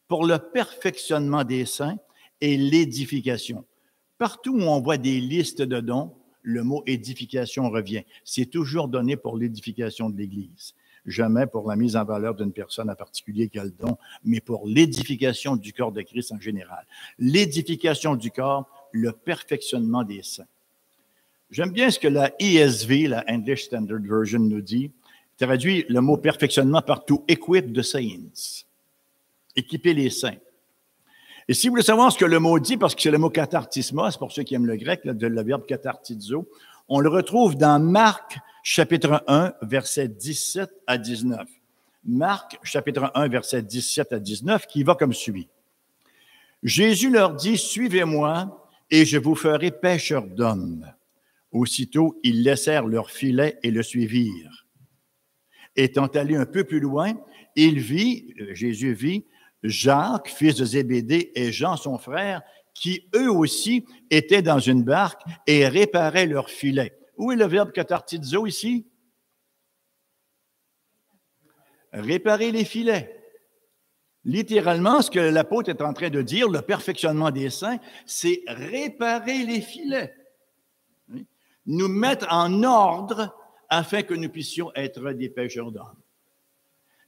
Pour le perfectionnement des saints et l'édification. Partout où on voit des listes de dons, le mot édification revient. C'est toujours donné pour l'édification de l'Église. Jamais pour la mise en valeur d'une personne en particulier qui a le don, mais pour l'édification du corps de Christ en général. L'édification du corps, le perfectionnement des saints. J'aime bien ce que la ESV, la English Standard Version, nous dit. Il traduit le mot perfectionnement par to equip the saints. Équiper les saints. Et si vous voulez savoir ce que le mot dit, parce que c'est le mot katartismos, pour ceux qui aiment le grec, le verbe katartizo, on le retrouve dans Marc, chapitre 1, versets 17 à 19. Marc, chapitre 1, versets 17 à 19, qui va comme suit. Jésus leur dit, « Suivez-moi, et je vous ferai pêcheurs d'hommes. Aussitôt, ils laissèrent leur filet et le suivirent. Étant allé un peu plus loin, Jésus vit Jacques, fils de Zébédée, et Jean, son frère, qui eux aussi étaient dans une barque et réparaient leur filet. Où est le verbe katartizo ici? Réparer les filets. Littéralement, ce que l'apôtre est en train de dire, le perfectionnement des saints, c'est réparer les filets. Nous mettre en ordre afin que nous puissions être des pêcheurs d'hommes.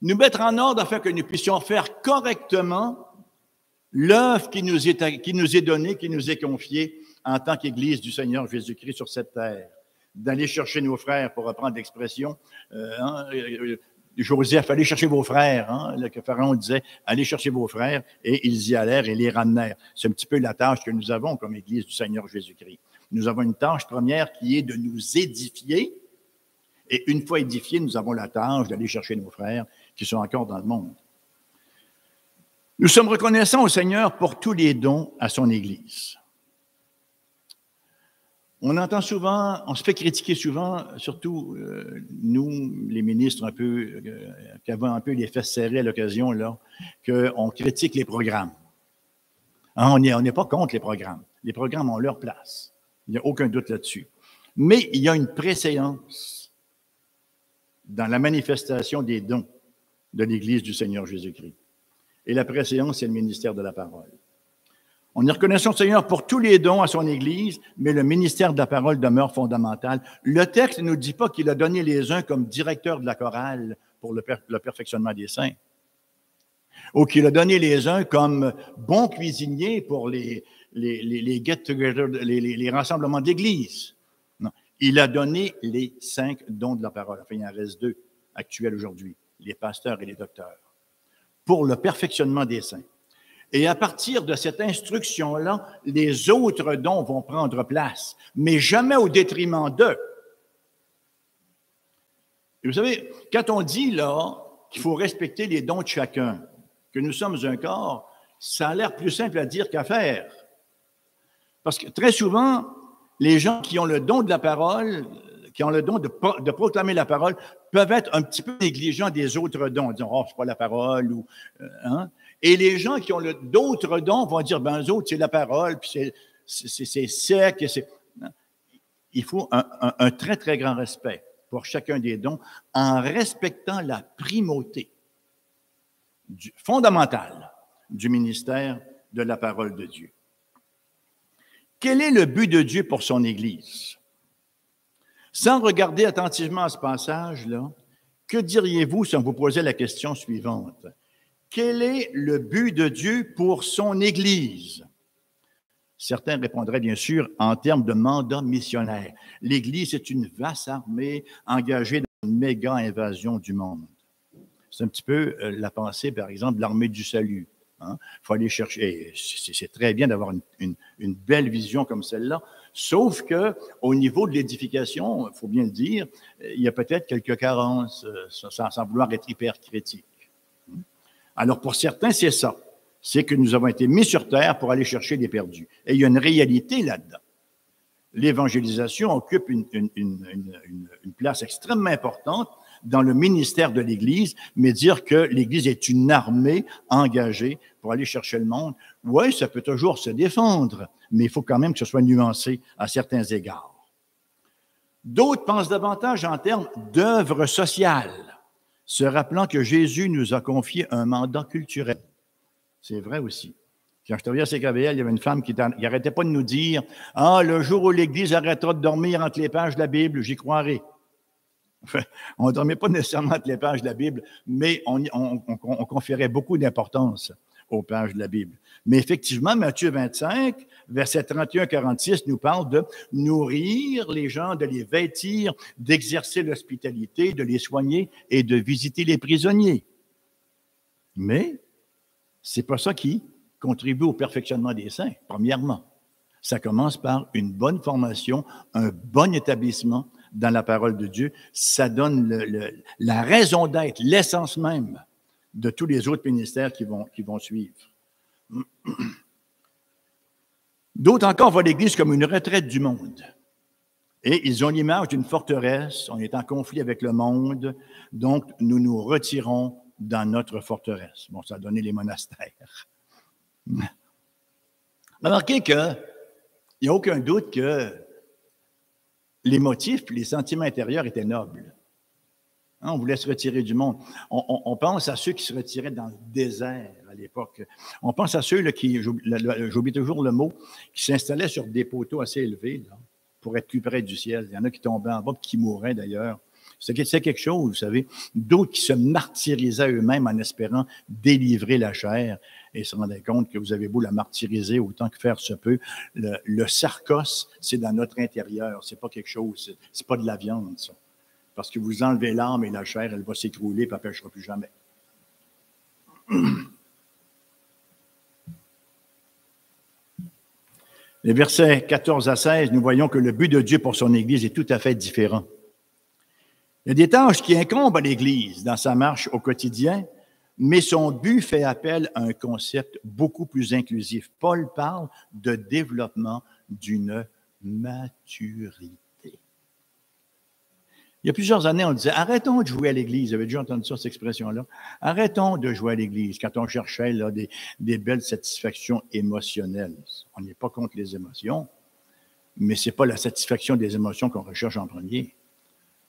Nous mettre en ordre afin que nous puissions faire correctement l'œuvre qui nous est donnée, qui nous est confiée en tant qu'Église du Seigneur Jésus-Christ sur cette terre. D'aller chercher nos frères, pour reprendre l'expression, Joseph, allez chercher vos frères. Le Pharaon disait, allez chercher vos frères, et ils y allèrent et les ramenèrent. C'est un petit peu la tâche que nous avons comme Église du Seigneur Jésus-Christ. Nous avons une tâche première qui est de nous édifier, et une fois édifiés, nous avons la tâche d'aller chercher nos frères qui sont encore dans le monde. Nous sommes reconnaissants au Seigneur pour tous les dons à son Église. On entend souvent, on se fait critiquer souvent, surtout nous, les ministres un peu, qui avons un peu les fesses serrées à l'occasion, là, qu'on critique les programmes. On n'est pas contre les programmes. Les programmes ont leur place. Il n'y a aucun doute là-dessus. Mais il y a une préséance dans la manifestation des dons de l'Église du Seigneur Jésus-Christ. Et la préséance, c'est le ministère de la parole. On est reconnaissant au Seigneur pour tous les dons à son Église, mais le ministère de la parole demeure fondamental. Le texte ne nous dit pas qu'il a donné les uns comme directeurs de la chorale pour le perfectionnement des saints, ou qu'il a donné les uns comme bons cuisiniers pour les get-together, les rassemblements d'Église. Non, il a donné les 5 dons de la parole. Enfin, il en reste 2 actuels aujourd'hui, les pasteurs et les docteurs, pour le perfectionnement des saints. Et à partir de cette instruction-là, les autres dons vont prendre place, mais jamais au détriment d'eux. Et vous savez, quand on dit là qu'il faut respecter les dons de chacun, que nous sommes un corps, ça a l'air plus simple à dire qu'à faire. Parce que très souvent, les gens qui ont le don de la parole, qui ont le don de proclamer la parole, peuvent être un petit peu négligents des autres dons, en disant « Oh, c'est pas la parole » ou Et les gens qui ont d'autres dons vont dire « Ben, eux autres, c'est la parole, puis c'est sec. » Il faut un très, très grand respect pour chacun des dons en respectant la primauté fondamentale du ministère de la parole de Dieu. Quel est le but de Dieu pour son Église? Sans regarder attentivement à ce passage-là, que diriez-vous si on vous posait la question suivante? Quel est le but de Dieu pour son Église? Certains répondraient bien sûr en termes de mandat missionnaire. L'Église est une vaste armée engagée dans une méga invasion du monde. C'est un petit peu la pensée, par exemple, de l'armée du salut. Il faut aller chercher. C'est très bien d'avoir une belle vision comme celle-là, sauf qu'au niveau de l'édification, il faut bien le dire, il y a peut-être quelques carences, sans vouloir être hyper critique. Alors, pour certains, c'est ça. C'est que nous avons été mis sur terre pour aller chercher les perdus. Et il y a une réalité là-dedans. L'évangélisation occupe une place extrêmement importante dans le ministère de l'Église, mais dire que l'Église est une armée engagée pour aller chercher le monde, oui, ça peut toujours se défendre, mais il faut quand même que ce soit nuancé à certains égards. D'autres pensent davantage en termes d'œuvre sociale, se rappelant que Jésus nous a confié un mandat culturel. C'est vrai aussi. Quand je travaillais à CKVL, il y avait une femme qui n'arrêtait pas de nous dire « Ah, le jour où l'Église arrêtera de dormir entre les pages de la Bible, j'y croirai. » On ne dormait pas nécessairement entre les pages de la Bible, mais on conférait beaucoup d'importance aux pages de la Bible. Mais effectivement, Matthieu 25, versets 31-46, nous parle de nourrir les gens, de les vêtir, d'exercer l'hospitalité, de les soigner et de visiter les prisonniers. Mais c'est pas ça qui contribue au perfectionnement des saints, premièrement. Ça commence par une bonne formation, un bon établissement dans la parole de Dieu. Ça donne la raison d'être, l'essence même de tous les autres ministères qui vont suivre. D'autres encore voient l'Église comme une retraite du monde. Et ils ont l'image d'une forteresse, on est en conflit avec le monde, donc nous nous retirons dans notre forteresse. Bon, ça a donné les monastères. Remarquez qu'il n'y a aucun doute que les motifs et les sentiments intérieurs étaient nobles. Hein, on voulait se retirer du monde. On pense à ceux qui se retiraient dans le désert à l'époque. On pense à ceux là, qui, j'oublie toujours le mot, qui s'installaient sur des poteaux assez élevés là, pour être plus près du ciel. Il y en a qui tombaient en bas et qui mouraient d'ailleurs. C'est quelque chose, vous savez. D'autres qui se martyrisaient eux-mêmes en espérant délivrer la chair et se rendaient compte que vous avez beau la martyriser autant que faire se peut. Le sarcos, c'est dans notre intérieur. C'est pas quelque chose, c'est pas de la viande, ça. Parce que vous enlevez l'âme et la chair, elle va s'écrouler et elle ne pêchera plus jamais. Les versets 14 à 16, nous voyons que le but de Dieu pour son Église est tout à fait différent. Il y a des tâches qui incombent à l'Église dans sa marche au quotidien, mais son but fait appel à un concept beaucoup plus inclusif. Paul parle de développement d'une maturité. Il y a plusieurs années, on disait, arrêtons de jouer à l'Église. Vous avez déjà entendu ça, cette expression-là? Arrêtons de jouer à l'Église quand on cherchait là, des belles satisfactions émotionnelles. On n'est pas contre les émotions, mais ce n'est pas la satisfaction des émotions qu'on recherche en premier.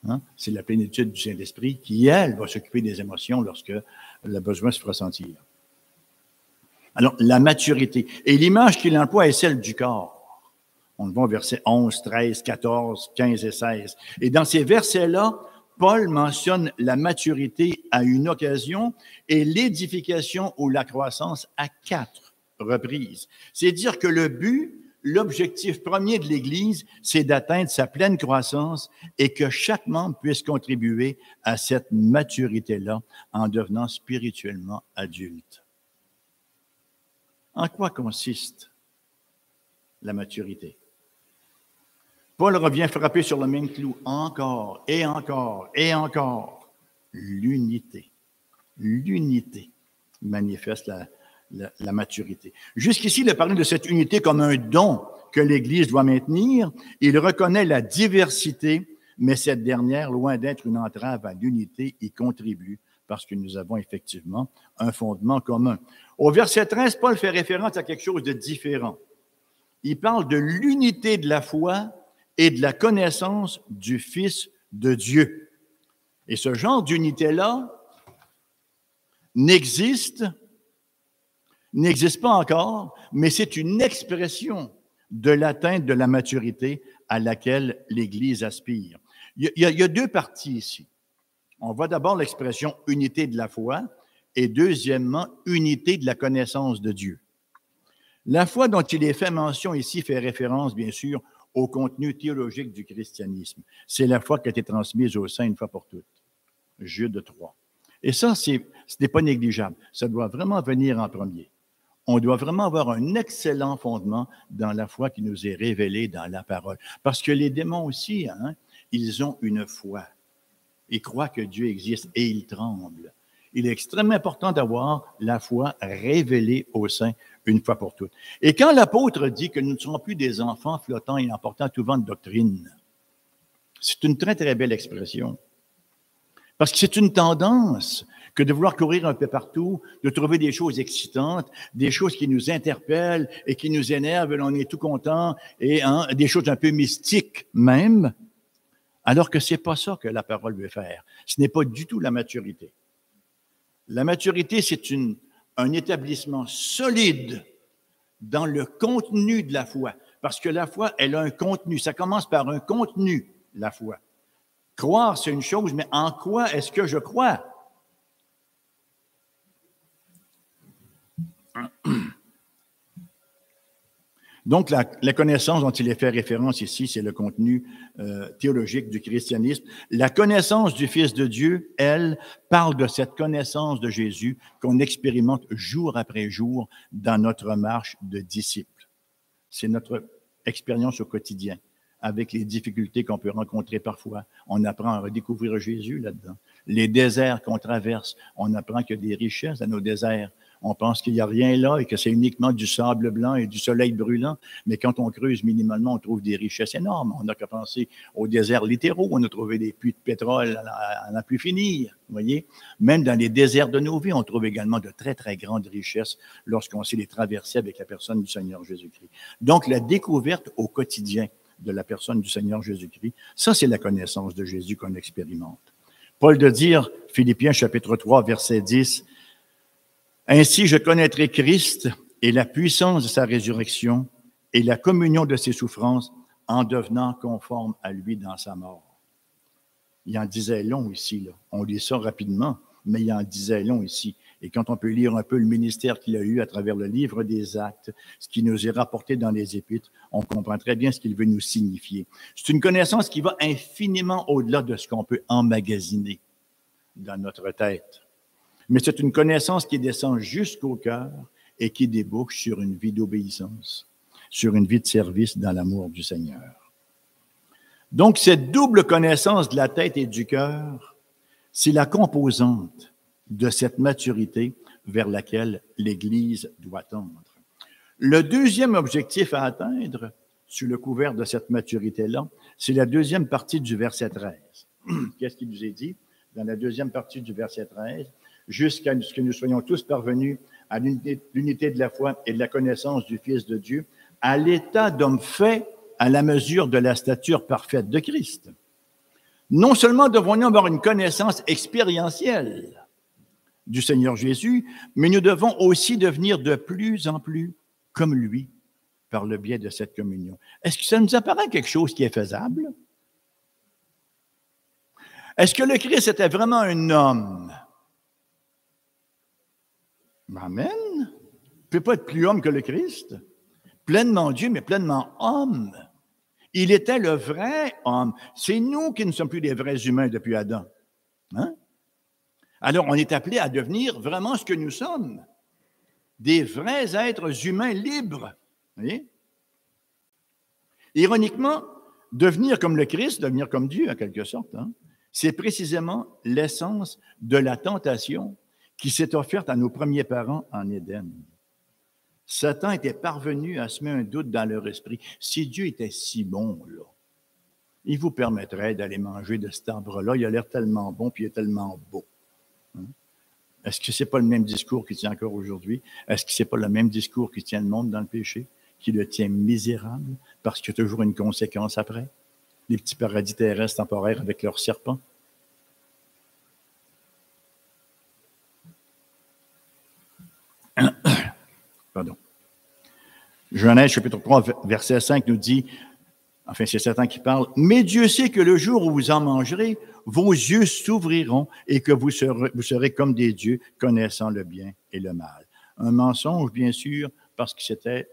Hein? C'est la plénitude du Saint-Esprit qui, elle, va s'occuper des émotions lorsque le besoin se fera sentir. Alors, la maturité. Et l'image qu'il emploie est celle du corps. On le voit au verset 11, 13, 14, 15 et 16. Et dans ces versets-là, Paul mentionne la maturité à une occasion et l'édification ou la croissance à 4 reprises. C'est dire que le but, l'objectif premier de l'Église, c'est d'atteindre sa pleine croissance et que chaque membre puisse contribuer à cette maturité-là en devenant spirituellement adulte. En quoi consiste la maturité? Paul revient frapper sur le même clou encore et encore et encore. L'unité. L'unité manifeste la maturité. Jusqu'ici, il a parlé de cette unité comme un don que l'Église doit maintenir. Il reconnaît la diversité, mais cette dernière, loin d'être une entrave à l'unité, y contribue parce que nous avons effectivement un fondement commun. Au verset 13, Paul fait référence à quelque chose de différent. Il parle de l'unité de la foi et de la connaissance du Fils de Dieu. Et ce genre d'unité-là n'existe pas encore, mais c'est une expression de l'atteinte de la maturité à laquelle l'Église aspire. Il y a deux parties ici. On voit d'abord l'expression unité de la foi et deuxièmement, unité de la connaissance de Dieu. La foi dont il est fait mention ici fait référence, bien sûr, au contenu théologique du christianisme. C'est la foi qui a été transmise au sein une fois pour toutes. Jude 3. Et ça, ce n'est pas négligeable. Ça doit vraiment venir en premier. On doit vraiment avoir un excellent fondement dans la foi qui nous est révélée dans la parole. Parce que les démons aussi, hein, ils ont une foi. Ils croient que Dieu existe et ils tremblent. Il est extrêmement important d'avoir la foi révélée au sein une fois pour toutes. Et quand l'apôtre dit que nous ne serons plus des enfants flottants et emportant tout vent de doctrine, c'est une très, très belle expression. Parce que c'est une tendance que de vouloir courir un peu partout, de trouver des choses excitantes, des choses qui nous interpellent et qui nous énervent, et on est tout content, et hein, des choses un peu mystiques même, alors que ce n'est pas ça que la parole veut faire. Ce n'est pas du tout la maturité. La maturité, c'est un établissement solide dans le contenu de la foi. Parce que la foi, elle a un contenu. Ça commence par un contenu, la foi. Croire, c'est une chose, mais en quoi est-ce que je crois? Donc, la connaissance dont il est fait référence ici, c'est le contenu théologique du christianisme. La connaissance du Fils de Dieu, elle, parle de cette connaissance de Jésus qu'on expérimente jour après jour dans notre marche de disciples. C'est notre expérience au quotidien, avec les difficultés qu'on peut rencontrer parfois. On apprend à redécouvrir Jésus là-dedans. Les déserts qu'on traverse, on apprend qu'il y a des richesses dans nos déserts. On pense qu'il n'y a rien là et que c'est uniquement du sable blanc et du soleil brûlant. Mais quand on creuse minimalement, on trouve des richesses énormes. On n'a qu'à penser aux déserts littéraux. On a trouvé des puits de pétrole à n'en plus finir. Vous voyez? Même dans les déserts de nos vies, on trouve également de très, très grandes richesses lorsqu'on sait les traverser avec la personne du Seigneur Jésus-Christ. Donc, la découverte au quotidien de la personne du Seigneur Jésus-Christ, ça, c'est la connaissance de Jésus qu'on expérimente. Paul de dire, Philippiens chapitre 3, verset 10, « Ainsi je connaîtrai Christ et la puissance de sa résurrection et la communion de ses souffrances en devenant conforme à lui dans sa mort. » Il en disait long ici, là. On lit ça rapidement, mais il en disait long ici. Et quand on peut lire un peu le ministère qu'il a eu à travers le livre des Actes, ce qui nous est rapporté dans les Épîtres, on comprend très bien ce qu'il veut nous signifier. C'est une connaissance qui va infiniment au-delà de ce qu'on peut emmagasiner dans notre tête. Mais c'est une connaissance qui descend jusqu'au cœur et qui débouche sur une vie d'obéissance, sur une vie de service dans l'amour du Seigneur. Donc, cette double connaissance de la tête et du cœur, c'est la composante de cette maturité vers laquelle l'Église doit tendre. Le deuxième objectif à atteindre, sous le couvert de cette maturité-là, c'est la deuxième partie du verset 13. Qu'est-ce qu'il nous est dit dans la deuxième partie du verset 13? Jusqu'à ce que nous soyons tous parvenus à l'unité de la foi et de la connaissance du Fils de Dieu, à l'état d'homme fait à la mesure de la stature parfaite de Christ. Non seulement devons-nous avoir une connaissance expérientielle du Seigneur Jésus, mais nous devons aussi devenir de plus en plus comme lui par le biais de cette communion. Est-ce que ça nous apparaît quelque chose qui est faisable? Est-ce que le Christ était vraiment un homme? Amen. Il ne peut pas être plus homme que le Christ. Pleinement Dieu, mais pleinement homme. Il était le vrai homme. C'est nous qui ne sommes plus des vrais humains depuis Adam. Hein? Alors, on est appelé à devenir vraiment ce que nous sommes, des vrais êtres humains libres. Vous voyez? Ironiquement, devenir comme le Christ, devenir comme Dieu, en quelque sorte, hein, c'est précisément l'essence de la tentation qui s'est offerte à nos premiers parents en Éden. Satan était parvenu à semer un doute dans leur esprit. Si Dieu était si bon, là, il vous permettrait d'aller manger de cet arbre-là. Il a l'air tellement bon, puis il est tellement beau. Est-ce que ce n'est pas le même discours qui tient encore aujourd'hui? Est-ce que ce n'est pas le même discours qui tient le monde dans le péché, qui le tient misérable, parce qu'il y a toujours une conséquence après? Les petits paradis terrestres temporaires avec leurs serpents. Pardon. Genèse chapitre 3, verset 5 nous dit, enfin c'est Satan qui parle, « Mais Dieu sait que le jour où vous en mangerez, vos yeux s'ouvriront et que vous serez comme des dieux, connaissant le bien et le mal. » Un mensonge, bien sûr, parce qu'il s'était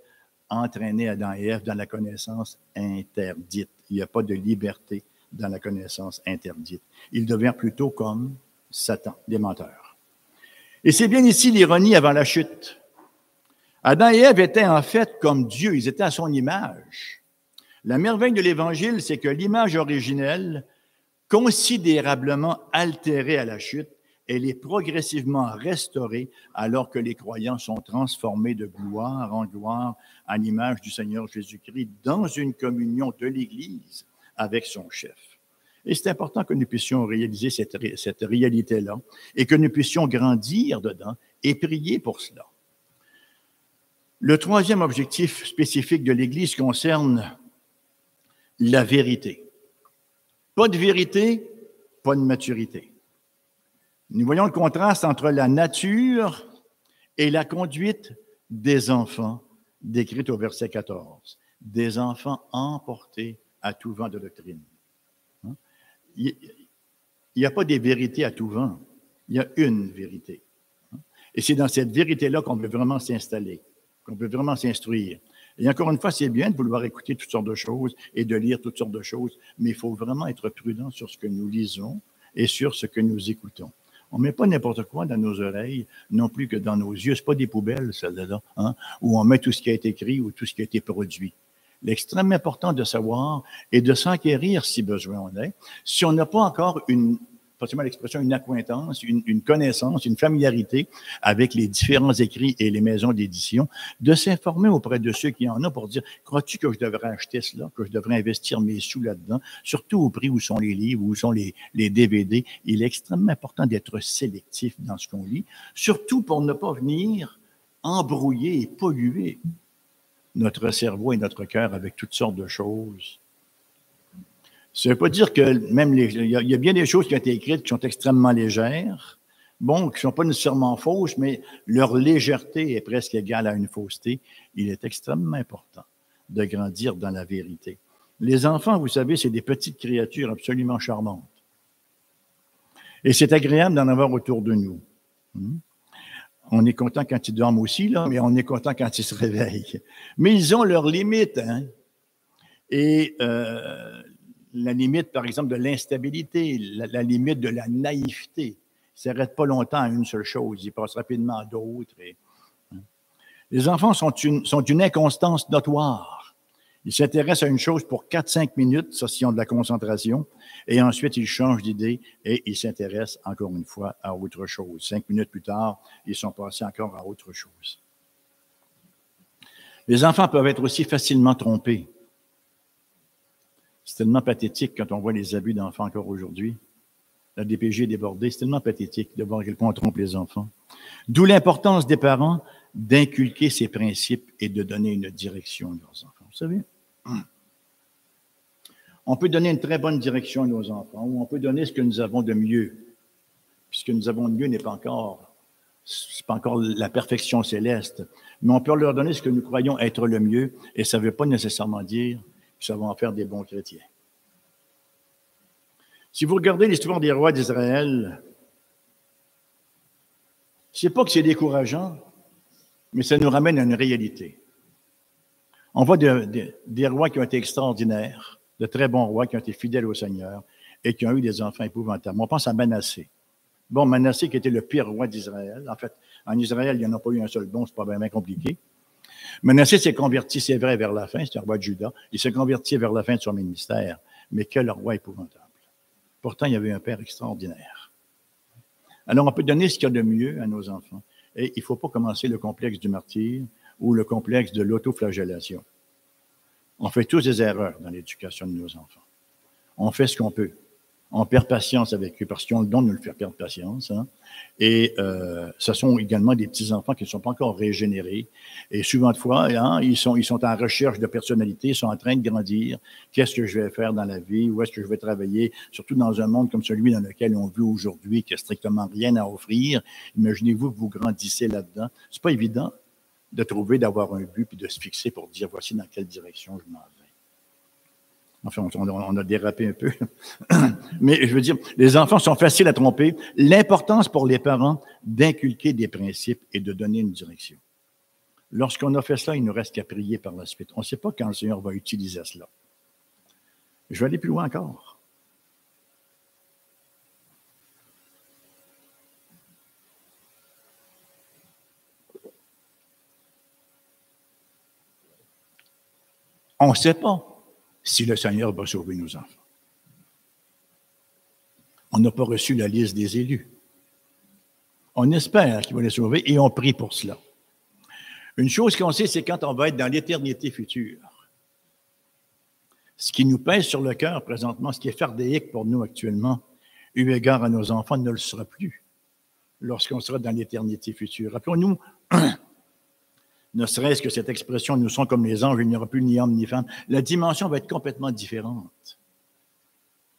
entraîné Adam et Ève dans la connaissance interdite. Il n'y a pas de liberté dans la connaissance interdite. Ils deviennent plutôt comme Satan, des menteurs. Et c'est bien ici l'ironie avant la chute. Adam et Ève étaient en fait comme Dieu, ils étaient à son image. La merveille de l'Évangile, c'est que l'image originelle, considérablement altérée à la chute, elle est progressivement restaurée alors que les croyants sont transformés de gloire en gloire à l'image du Seigneur Jésus-Christ dans une communion de l'Église avec son chef. Et c'est important que nous puissions réaliser cette réalité-là et que nous puissions grandir dedans et prier pour cela. Le troisième objectif spécifique de l'Église concerne la vérité. Pas de vérité, pas de maturité. Nous voyons le contraste entre la nature et la conduite des enfants, décrite au verset 14. Des enfants emportés à tout vent de doctrine. Il n'y a pas des vérités à tout vent, il y a une vérité. Et c'est dans cette vérité-là qu'on peut vraiment s'installer, qu'on peut vraiment s'instruire. Et encore une fois, c'est bien de vouloir écouter toutes sortes de choses et de lire toutes sortes de choses, mais il faut vraiment être prudent sur ce que nous lisons et sur ce que nous écoutons. On ne met pas n'importe quoi dans nos oreilles, non plus que dans nos yeux. Ce pas des poubelles, celles-là, hein, où on met tout ce qui a été écrit ou tout ce qui a été produit. L'extrêmement important de savoir et de s'enquérir si besoin en est, si on n'a pas encore une pas seulement l'expression, une accointance, une connaissance, une familiarité avec les différents écrits et les maisons d'édition, de s'informer auprès de ceux qui en ont pour dire, crois-tu que je devrais acheter cela, que je devrais investir mes sous là-dedans, surtout au prix où sont les livres, où sont les DVD. Il est extrêmement important d'être sélectif dans ce qu'on lit, surtout pour ne pas venir embrouiller et polluer notre cerveau et notre cœur avec toutes sortes de choses. Ça ne veut pas dire que même il y a bien des choses qui ont été écrites qui sont extrêmement légères, bon, qui ne sont pas nécessairement fausses, mais leur légèreté est presque égale à une fausseté. Il est extrêmement important de grandir dans la vérité. Les enfants, vous savez, c'est des petites créatures absolument charmantes. Et c'est agréable d'en avoir autour de nous. On est content quand ils dorment aussi, là, mais on est content quand ils se réveillent. Mais ils ont leurs limites, hein? Et la limite, par exemple, de l'instabilité, la limite de la naïveté. Ils ne s'arrêtent pas longtemps à une seule chose, ils passent rapidement à d'autres. Les enfants sont d'une inconstance notoire. Ils s'intéressent à une chose pour 4-5 minutes, ça, s'ils ont de la concentration, et ensuite, ils changent d'idée et ils s'intéressent encore une fois à autre chose. 5 minutes plus tard, ils sont passés encore à autre chose. Les enfants peuvent être aussi facilement trompés. C'est tellement pathétique quand on voit les abus d'enfants encore aujourd'hui. La DPJ est débordée. C'est tellement pathétique de voir à quel point on trompe les enfants. D'où l'importance des parents d'inculquer ces principes et de donner une direction à leurs enfants. Vous savez, on peut donner une très bonne direction à nos enfants ou on peut donner ce que nous avons de mieux. Puis ce que nous avons de mieux n'est pas encore, c'est pas encore la perfection céleste, mais on peut leur donner ce que nous croyons être le mieux et ça ne veut pas nécessairement dire que ça va en faire des bons chrétiens. Si vous regardez l'histoire des rois d'Israël, c'est pas que c'est décourageant, mais ça nous ramène à une réalité. On voit des rois qui ont été extraordinaires, de très bons rois qui ont été fidèles au Seigneur et qui ont eu des enfants épouvantables. On pense à Manassé. Bon, Manassé qui était le pire roi d'Israël. En fait, en Israël, il n'y en a pas eu un seul bon, c'est pas vraiment compliqué. Manassé s'est converti, c'est vrai, vers la fin, c'est un roi de Juda. Il s'est converti vers la fin de son ministère, mais quel roi épouvantable. Pourtant, il y avait un père extraordinaire. Alors, on peut donner ce qu'il y a de mieux à nos enfants. Et il ne faut pas commencer le complexe du martyr ou le complexe de l'autoflagellation. On fait tous des erreurs dans l'éducation de nos enfants. On fait ce qu'on peut. On perd patience avec eux parce qu'ils ont le don de nous le faire perdre patience. Hein? Et ce sont également des petits-enfants qui ne sont pas encore régénérés. Et souvent de fois, hein, ils sont en recherche de personnalité, ils sont en train de grandir. Qu'est-ce que je vais faire dans la vie? Où est-ce que je vais travailler? Surtout dans un monde comme celui dans lequel on vit aujourd'hui, qui n'a strictement rien à offrir. Imaginez-vous que vous grandissez là-dedans. C'est pas évident de trouver, d'avoir un but, puis de se fixer pour dire, voici dans quelle direction je m'en vais. Enfin, on a dérapé un peu. Mais je veux dire, les enfants sont faciles à tromper. L'importance pour les parents d'inculquer des principes et de donner une direction. Lorsqu'on a fait cela, il ne nous reste qu'à prier par la suite. On ne sait pas quand le Seigneur va utiliser cela. Je vais aller plus loin encore. On ne sait pas si le Seigneur va sauver nos enfants. On n'a pas reçu la liste des élus. On espère qu'il va les sauver et on prie pour cela. Une chose qu'on sait, c'est quand on va être dans l'éternité future. Ce qui nous pèse sur le cœur présentement, ce qui est fardéique pour nous actuellement, eu égard à nos enfants, ne le sera plus lorsqu'on sera dans l'éternité future. Rappelons-nous, ne serait-ce que cette expression, nous sommes comme les anges, il n'y aura plus ni homme ni femme, la dimension va être complètement différente.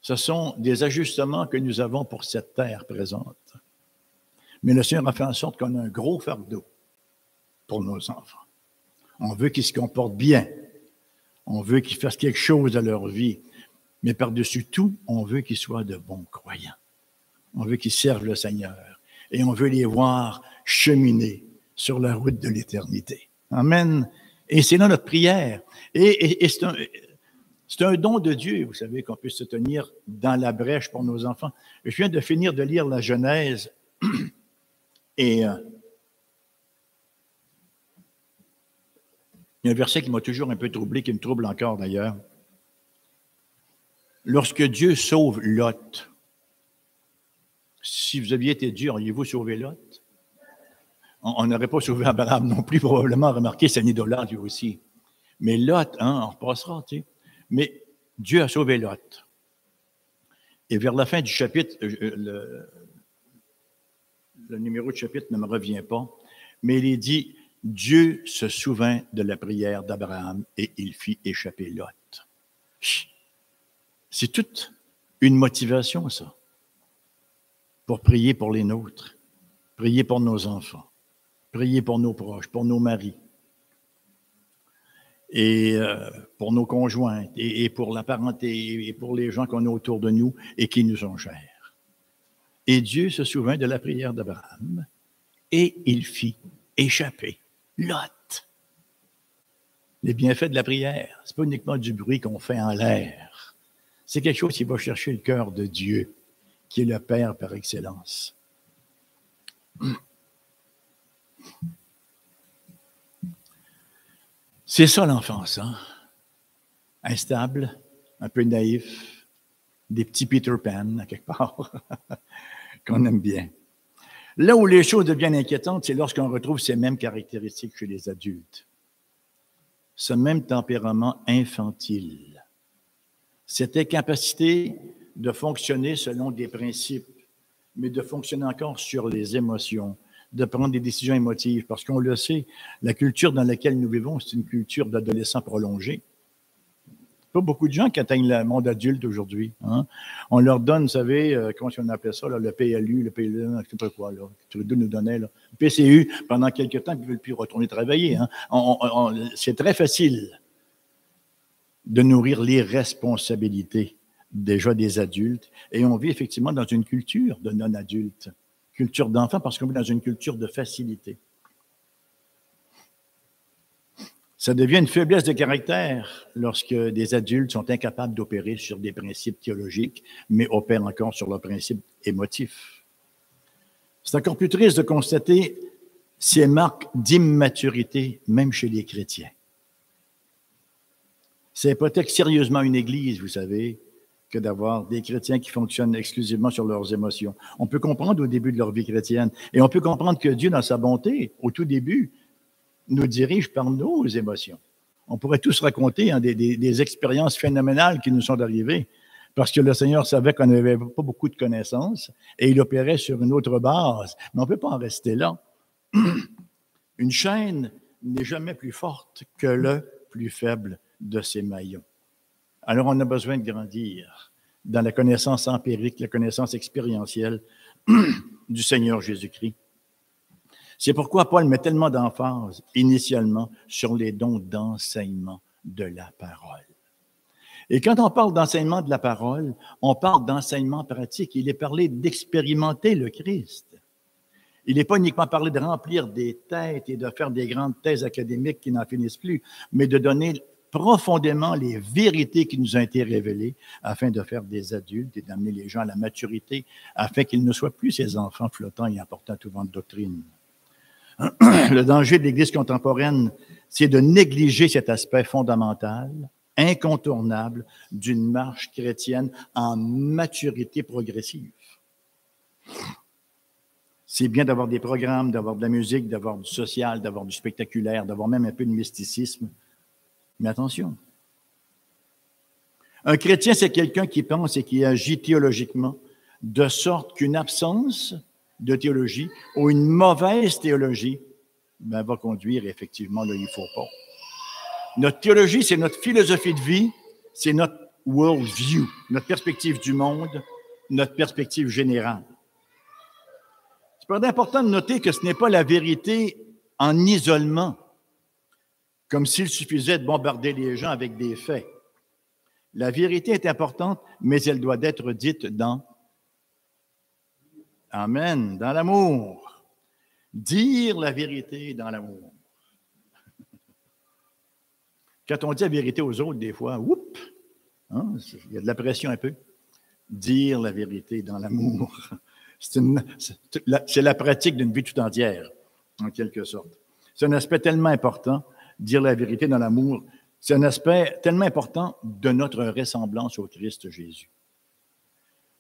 Ce sont des ajustements que nous avons pour cette terre présente. Mais le Seigneur a fait en sorte qu'on a un gros fardeau pour nos enfants. On veut qu'ils se comportent bien. On veut qu'ils fassent quelque chose de leur vie. Mais par-dessus tout, on veut qu'ils soient de bons croyants. On veut qu'ils servent le Seigneur. Et on veut les voir cheminer sur la route de l'éternité. Amen. Et c'est là notre prière. Et c'est un don de Dieu, vous savez, qu'on puisse se tenir dans la brèche pour nos enfants. Je viens de finir de lire la Genèse et il y a un verset qui m'a toujours un peu troublé, qui me trouble encore d'ailleurs. Lorsque Dieu sauve Lot, Si vous aviez été Dieu, auriez-vous sauvé Lot? On n'aurait pas sauvé Abraham non plus, probablement. Remarquez, c'est un idolâtre lui aussi. Mais Lot, on repassera, tu sais. Mais Dieu a sauvé Lot. Et vers la fin du chapitre, le numéro de chapitre ne me revient pas, mais il est dit, Dieu se souvint de la prière d'Abraham et il fit échapper Lot. C'est toute une motivation, ça, pour prier pour les nôtres, prier pour nos enfants, prier pour nos proches, pour nos maris, et pour nos conjointes, et pour la parenté, et pour les gens qu'on a autour de nous et qui nous sont chers. Et Dieu se souvint de la prière d'Abraham et il fit échapper Lot. Les bienfaits de la prière, ce n'est pas uniquement du bruit qu'on fait en l'air. C'est quelque chose qui va chercher le cœur de Dieu, qui est le Père par excellence. C'est ça l'enfance, hein? Instable, un peu naïf, des petits Peter Pan, à quelque part, qu'on aime bien. Là où les choses deviennent inquiétantes, c'est lorsqu'on retrouve ces mêmes caractéristiques chez les adultes. Ce même tempérament infantile, cette incapacité de fonctionner selon des principes, mais de fonctionner encore sur les émotions, de prendre des décisions émotives, parce qu'on le sait, la culture dans laquelle nous vivons, c'est une culture d'adolescents prolongés. Pas beaucoup de gens qui atteignent le monde adulte aujourd'hui. Hein? On leur donne, vous savez, comment on appelait ça, là, le PLU, le PLU, je ne sais pas quoi, là, Trudeau nous donnait, là, le PCU, pendant quelques temps, ils ne veulent plus retourner travailler. Hein? C'est très facile de nourrir les responsabilités déjà des adultes, et on vit effectivement dans une culture de non-adultes, culture d'enfants, parce qu'on vit dans une culture de facilité. Ça devient une faiblesse de caractère lorsque des adultes sont incapables d'opérer sur des principes théologiques, mais opèrent encore sur leurs principes émotifs. C'est encore plus triste de constater ces marques d'immaturité, même chez les chrétiens. Ça hypothèque sérieusement une Église, vous savez, que d'avoir des chrétiens qui fonctionnent exclusivement sur leurs émotions. On peut comprendre au début de leur vie chrétienne, et on peut comprendre que Dieu, dans sa bonté, au tout début, nous dirige par nos émotions. On pourrait tous raconter des expériences phénoménales qui nous sont arrivées, parce que le Seigneur savait qu'on n'avait pas beaucoup de connaissances, et il opérait sur une autre base. Mais on ne peut pas en rester là. Une chaîne n'est jamais plus forte que le plus faible de ses maillons. Alors, on a besoin de grandir dans la connaissance empirique, la connaissance expérientielle du Seigneur Jésus-Christ. C'est pourquoi Paul met tellement d'emphase initialement sur les dons d'enseignement de la parole. Et quand on parle d'enseignement de la parole, on parle d'enseignement pratique. Il est parlé d'expérimenter le Christ. Il n'est pas uniquement parlé de remplir des têtes et de faire des grandes thèses académiques qui n'en finissent plus, mais de donner profondément les vérités qui nous ont été révélées afin de faire des adultes et d'amener les gens à la maturité, afin qu'ils ne soient plus ces enfants flottants et apportant tout vent de doctrine. Le danger de l'Église contemporaine, c'est de négliger cet aspect fondamental, incontournable, d'une marche chrétienne en maturité progressive. C'est bien d'avoir des programmes, d'avoir de la musique, d'avoir du social, d'avoir du spectaculaire, d'avoir même un peu de mysticisme. Mais attention, un chrétien, c'est quelqu'un qui pense et qui agit théologiquement, de sorte qu'une absence de théologie ou une mauvaise théologie va conduire effectivement là où il ne faut pas. Notre théologie, c'est notre philosophie de vie, c'est notre world view, notre perspective du monde, notre perspective générale. C'est important de noter que ce n'est pas la vérité en isolement, comme s'il suffisait de bombarder les gens avec des faits. La vérité est importante, mais elle doit être dite dans Amen, dans l'amour. Dire la vérité dans l'amour. Quand on dit la vérité aux autres, des fois, oups, hein, il y a de la pression un peu. Dire la vérité dans l'amour. C'est la pratique d'une vie tout entière, en quelque sorte. C'est un aspect tellement important, dire la vérité dans l'amour. C'est un aspect tellement important de notre ressemblance au Christ Jésus.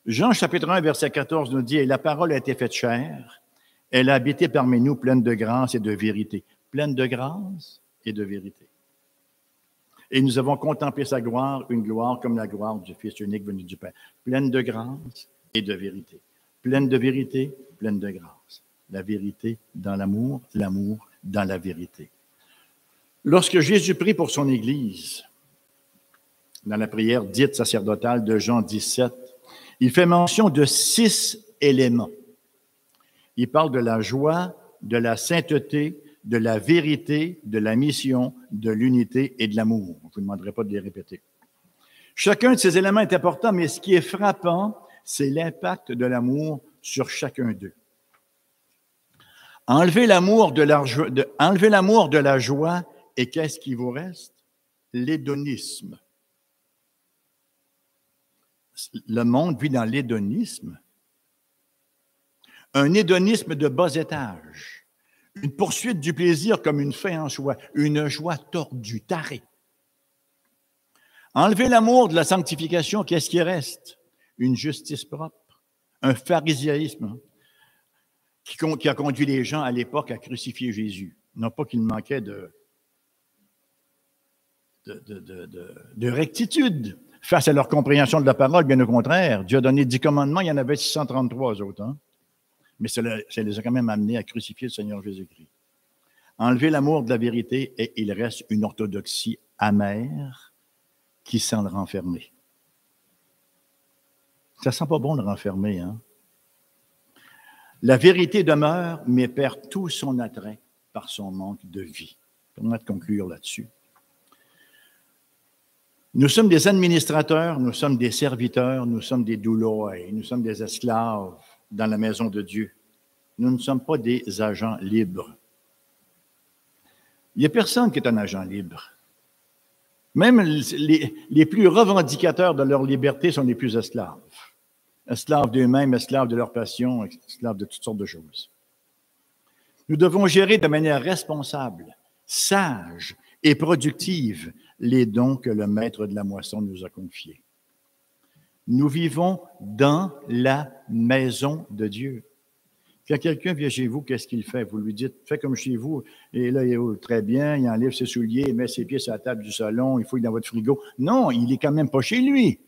Jean chapitre 1, verset 14 nous dit « Et la parole a été faite chair, elle a habité parmi nous pleine de grâce et de vérité. » Pleine de grâce et de vérité. Et nous avons contemplé sa gloire, une gloire comme la gloire du Fils unique venu du Père. Pleine de grâce et de vérité. Pleine de vérité, pleine de grâce. La vérité dans l'amour dans la vérité. Lorsque Jésus prie pour son Église, dans la prière dite sacerdotale de Jean 17, il fait mention de 6 éléments. Il parle de la joie, de la sainteté, de la vérité, de la mission, de l'unité et de l'amour. Je ne vous demanderai pas de les répéter. Chacun de ces éléments est important, mais ce qui est frappant, c'est l'impact de l'amour sur chacun d'eux. Enlevez l'amour de la joie, et qu'est-ce qui vous reste? L'hédonisme. Le monde vit dans l'hédonisme. Un hédonisme de bas étage. Une poursuite du plaisir comme une fin en soi. Une joie tordue, tarée. Enlevez l'amour de la sanctification, qu'est-ce qui reste? Une justice propre. Un pharisaïsme qui a conduit les gens à l'époque à crucifier Jésus. Non pas qu'il manquait de rectitude face à leur compréhension de la parole, bien au contraire. Dieu a donné 10 commandements, il y en avait 633 autres. Hein? Mais ça les a quand même amenés à crucifier le Seigneur Jésus-Christ. Enlever l'amour de la vérité et il reste une orthodoxie amère qui sent le renfermer. Ça sent pas bon le renfermer, hein? La vérité demeure, mais perd tout son attrait par son manque de vie. Permettez de conclure là-dessus. Nous sommes des administrateurs, nous sommes des serviteurs, nous sommes des douloi, nous sommes des esclaves dans la maison de Dieu. Nous ne sommes pas des agents libres. Il n'y a personne qui est un agent libre. Même les plus revendicateurs de leur liberté sont les plus esclaves. Esclaves d'eux-mêmes, esclaves de leur passion, esclaves de toutes sortes de choses. Nous devons gérer de manière responsable, sage et productive les dons que le maître de la moisson nous a confiés. Nous vivons dans la maison de Dieu. Quand quelqu'un vient chez vous, qu'est-ce qu'il fait? Vous lui dites, fais comme chez vous. Et là, il est très bien, il enlève ses souliers, il met ses pieds sur la table du salon, il fouille dans votre frigo. Non, il n'est quand même pas chez lui.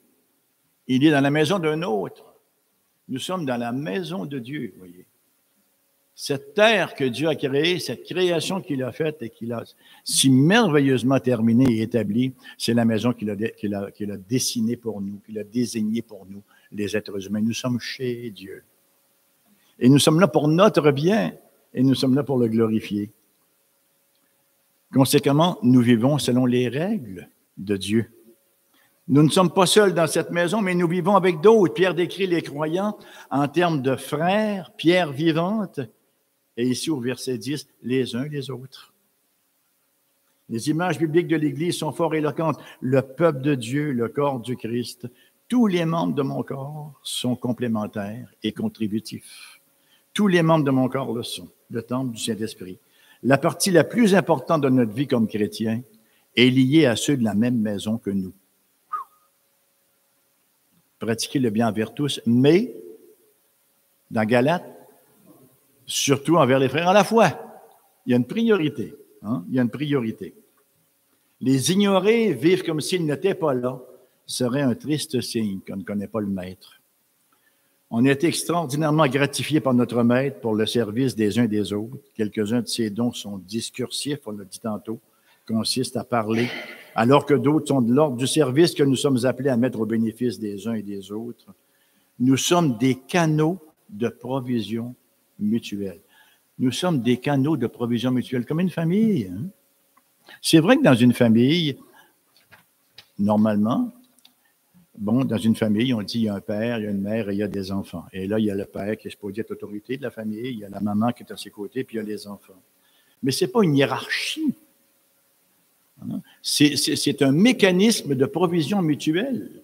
Il est dans la maison d'un autre. Nous sommes dans la maison de Dieu, vous voyez. Cette terre que Dieu a créée, cette création qu'il a faite et qu'il a si merveilleusement terminée et établie, c'est la maison qu'il a dessinée pour nous, qu'il a désignée pour nous, les êtres humains. Nous sommes chez Dieu. Et nous sommes là pour notre bien et nous sommes là pour le glorifier. Conséquemment, nous vivons selon les règles de Dieu. Nous ne sommes pas seuls dans cette maison, mais nous vivons avec d'autres. Pierre décrit les croyants en termes de frères, pierres vivantes, et ici au verset 10, les uns les autres. Les images bibliques de l'Église sont fort éloquentes. Le peuple de Dieu, le corps du Christ, tous les membres de mon corps sont complémentaires et contributifs. Tous les membres de mon corps le sont, le temple du Saint-Esprit. La partie la plus importante de notre vie comme chrétien est liée à ceux de la même maison que nous. Pratiquer le bien envers tous, mais dans Galates, surtout envers les frères à la foi. Il y a une priorité. Hein? Il y a une priorité. Les ignorer, vivre comme s'ils n'étaient pas là, serait un triste signe qu'on ne connaît pas le Maître. On est extraordinairement gratifiés par notre Maître pour le service des uns des autres. Quelques-uns de ces dons sont discursifs, on l'a dit tantôt, consistent à parler, alors que d'autres sont de l'ordre du service que nous sommes appelés à mettre au bénéfice des uns et des autres. Nous sommes des canaux de provision mutuelle. Nous sommes des canaux de provision mutuelle, comme une famille. Hein? C'est vrai que dans une famille, normalement, dans une famille, on dit il y a un père, il y a une mère et il y a des enfants. Et là, il y a le père qui est supposé être l'autorité de la famille, il y a la maman qui est à ses côtés, puis il y a les enfants. Mais ce n'est pas une hiérarchie. C'est un mécanisme de provision mutuelle.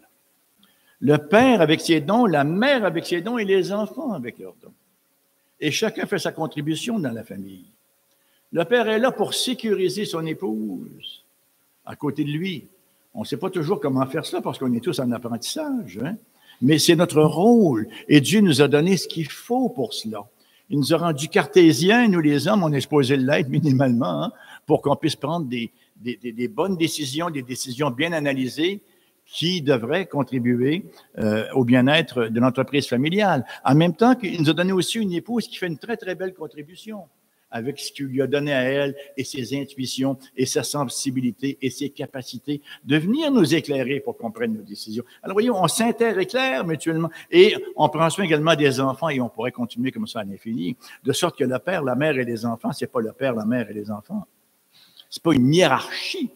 Le père avec ses dons, la mère avec ses dons et les enfants avec leurs dons. Et chacun fait sa contribution dans la famille. Le père est là pour sécuriser son épouse à côté de lui. On ne sait pas toujours comment faire ça parce qu'on est tous en apprentissage. Hein? mais c'est notre rôle. Et Dieu nous a donné ce qu'il faut pour cela. Il nous a rendus cartésiens, nous les hommes, on est supposé l'être minimalement, hein, pour qu'on puisse prendre des bonnes décisions, des décisions bien analysées qui devraient contribuer au bien-être de l'entreprise familiale. En même temps qu'il nous a donné aussi une épouse qui fait une très, très belle contribution avec ce qu'il lui a donné à elle et ses intuitions et sa sensibilité et ses capacités de venir nous éclairer pour qu'on prenne nos décisions. Alors, voyez, on s'interéclaire mutuellement et on prend soin également des enfants et on pourrait continuer comme ça à l'infini, de sorte que le père, la mère et les enfants, c'est pas le père, la mère et les enfants. C'est pas une hiérarchie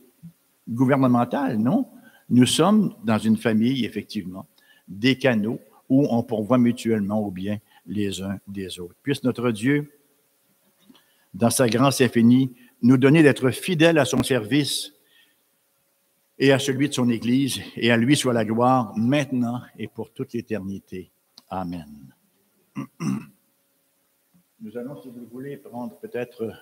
gouvernementale, non. Nous sommes dans une famille, effectivement, des canaux où on pourvoit mutuellement au bien les uns des autres. Puisse notre Dieu, dans sa grâce infinie, nous donner d'être fidèles à son service et à celui de son Église, et à lui soit la gloire maintenant et pour toute l'éternité. Amen. Nous allons, si vous le voulez, prendre peut-être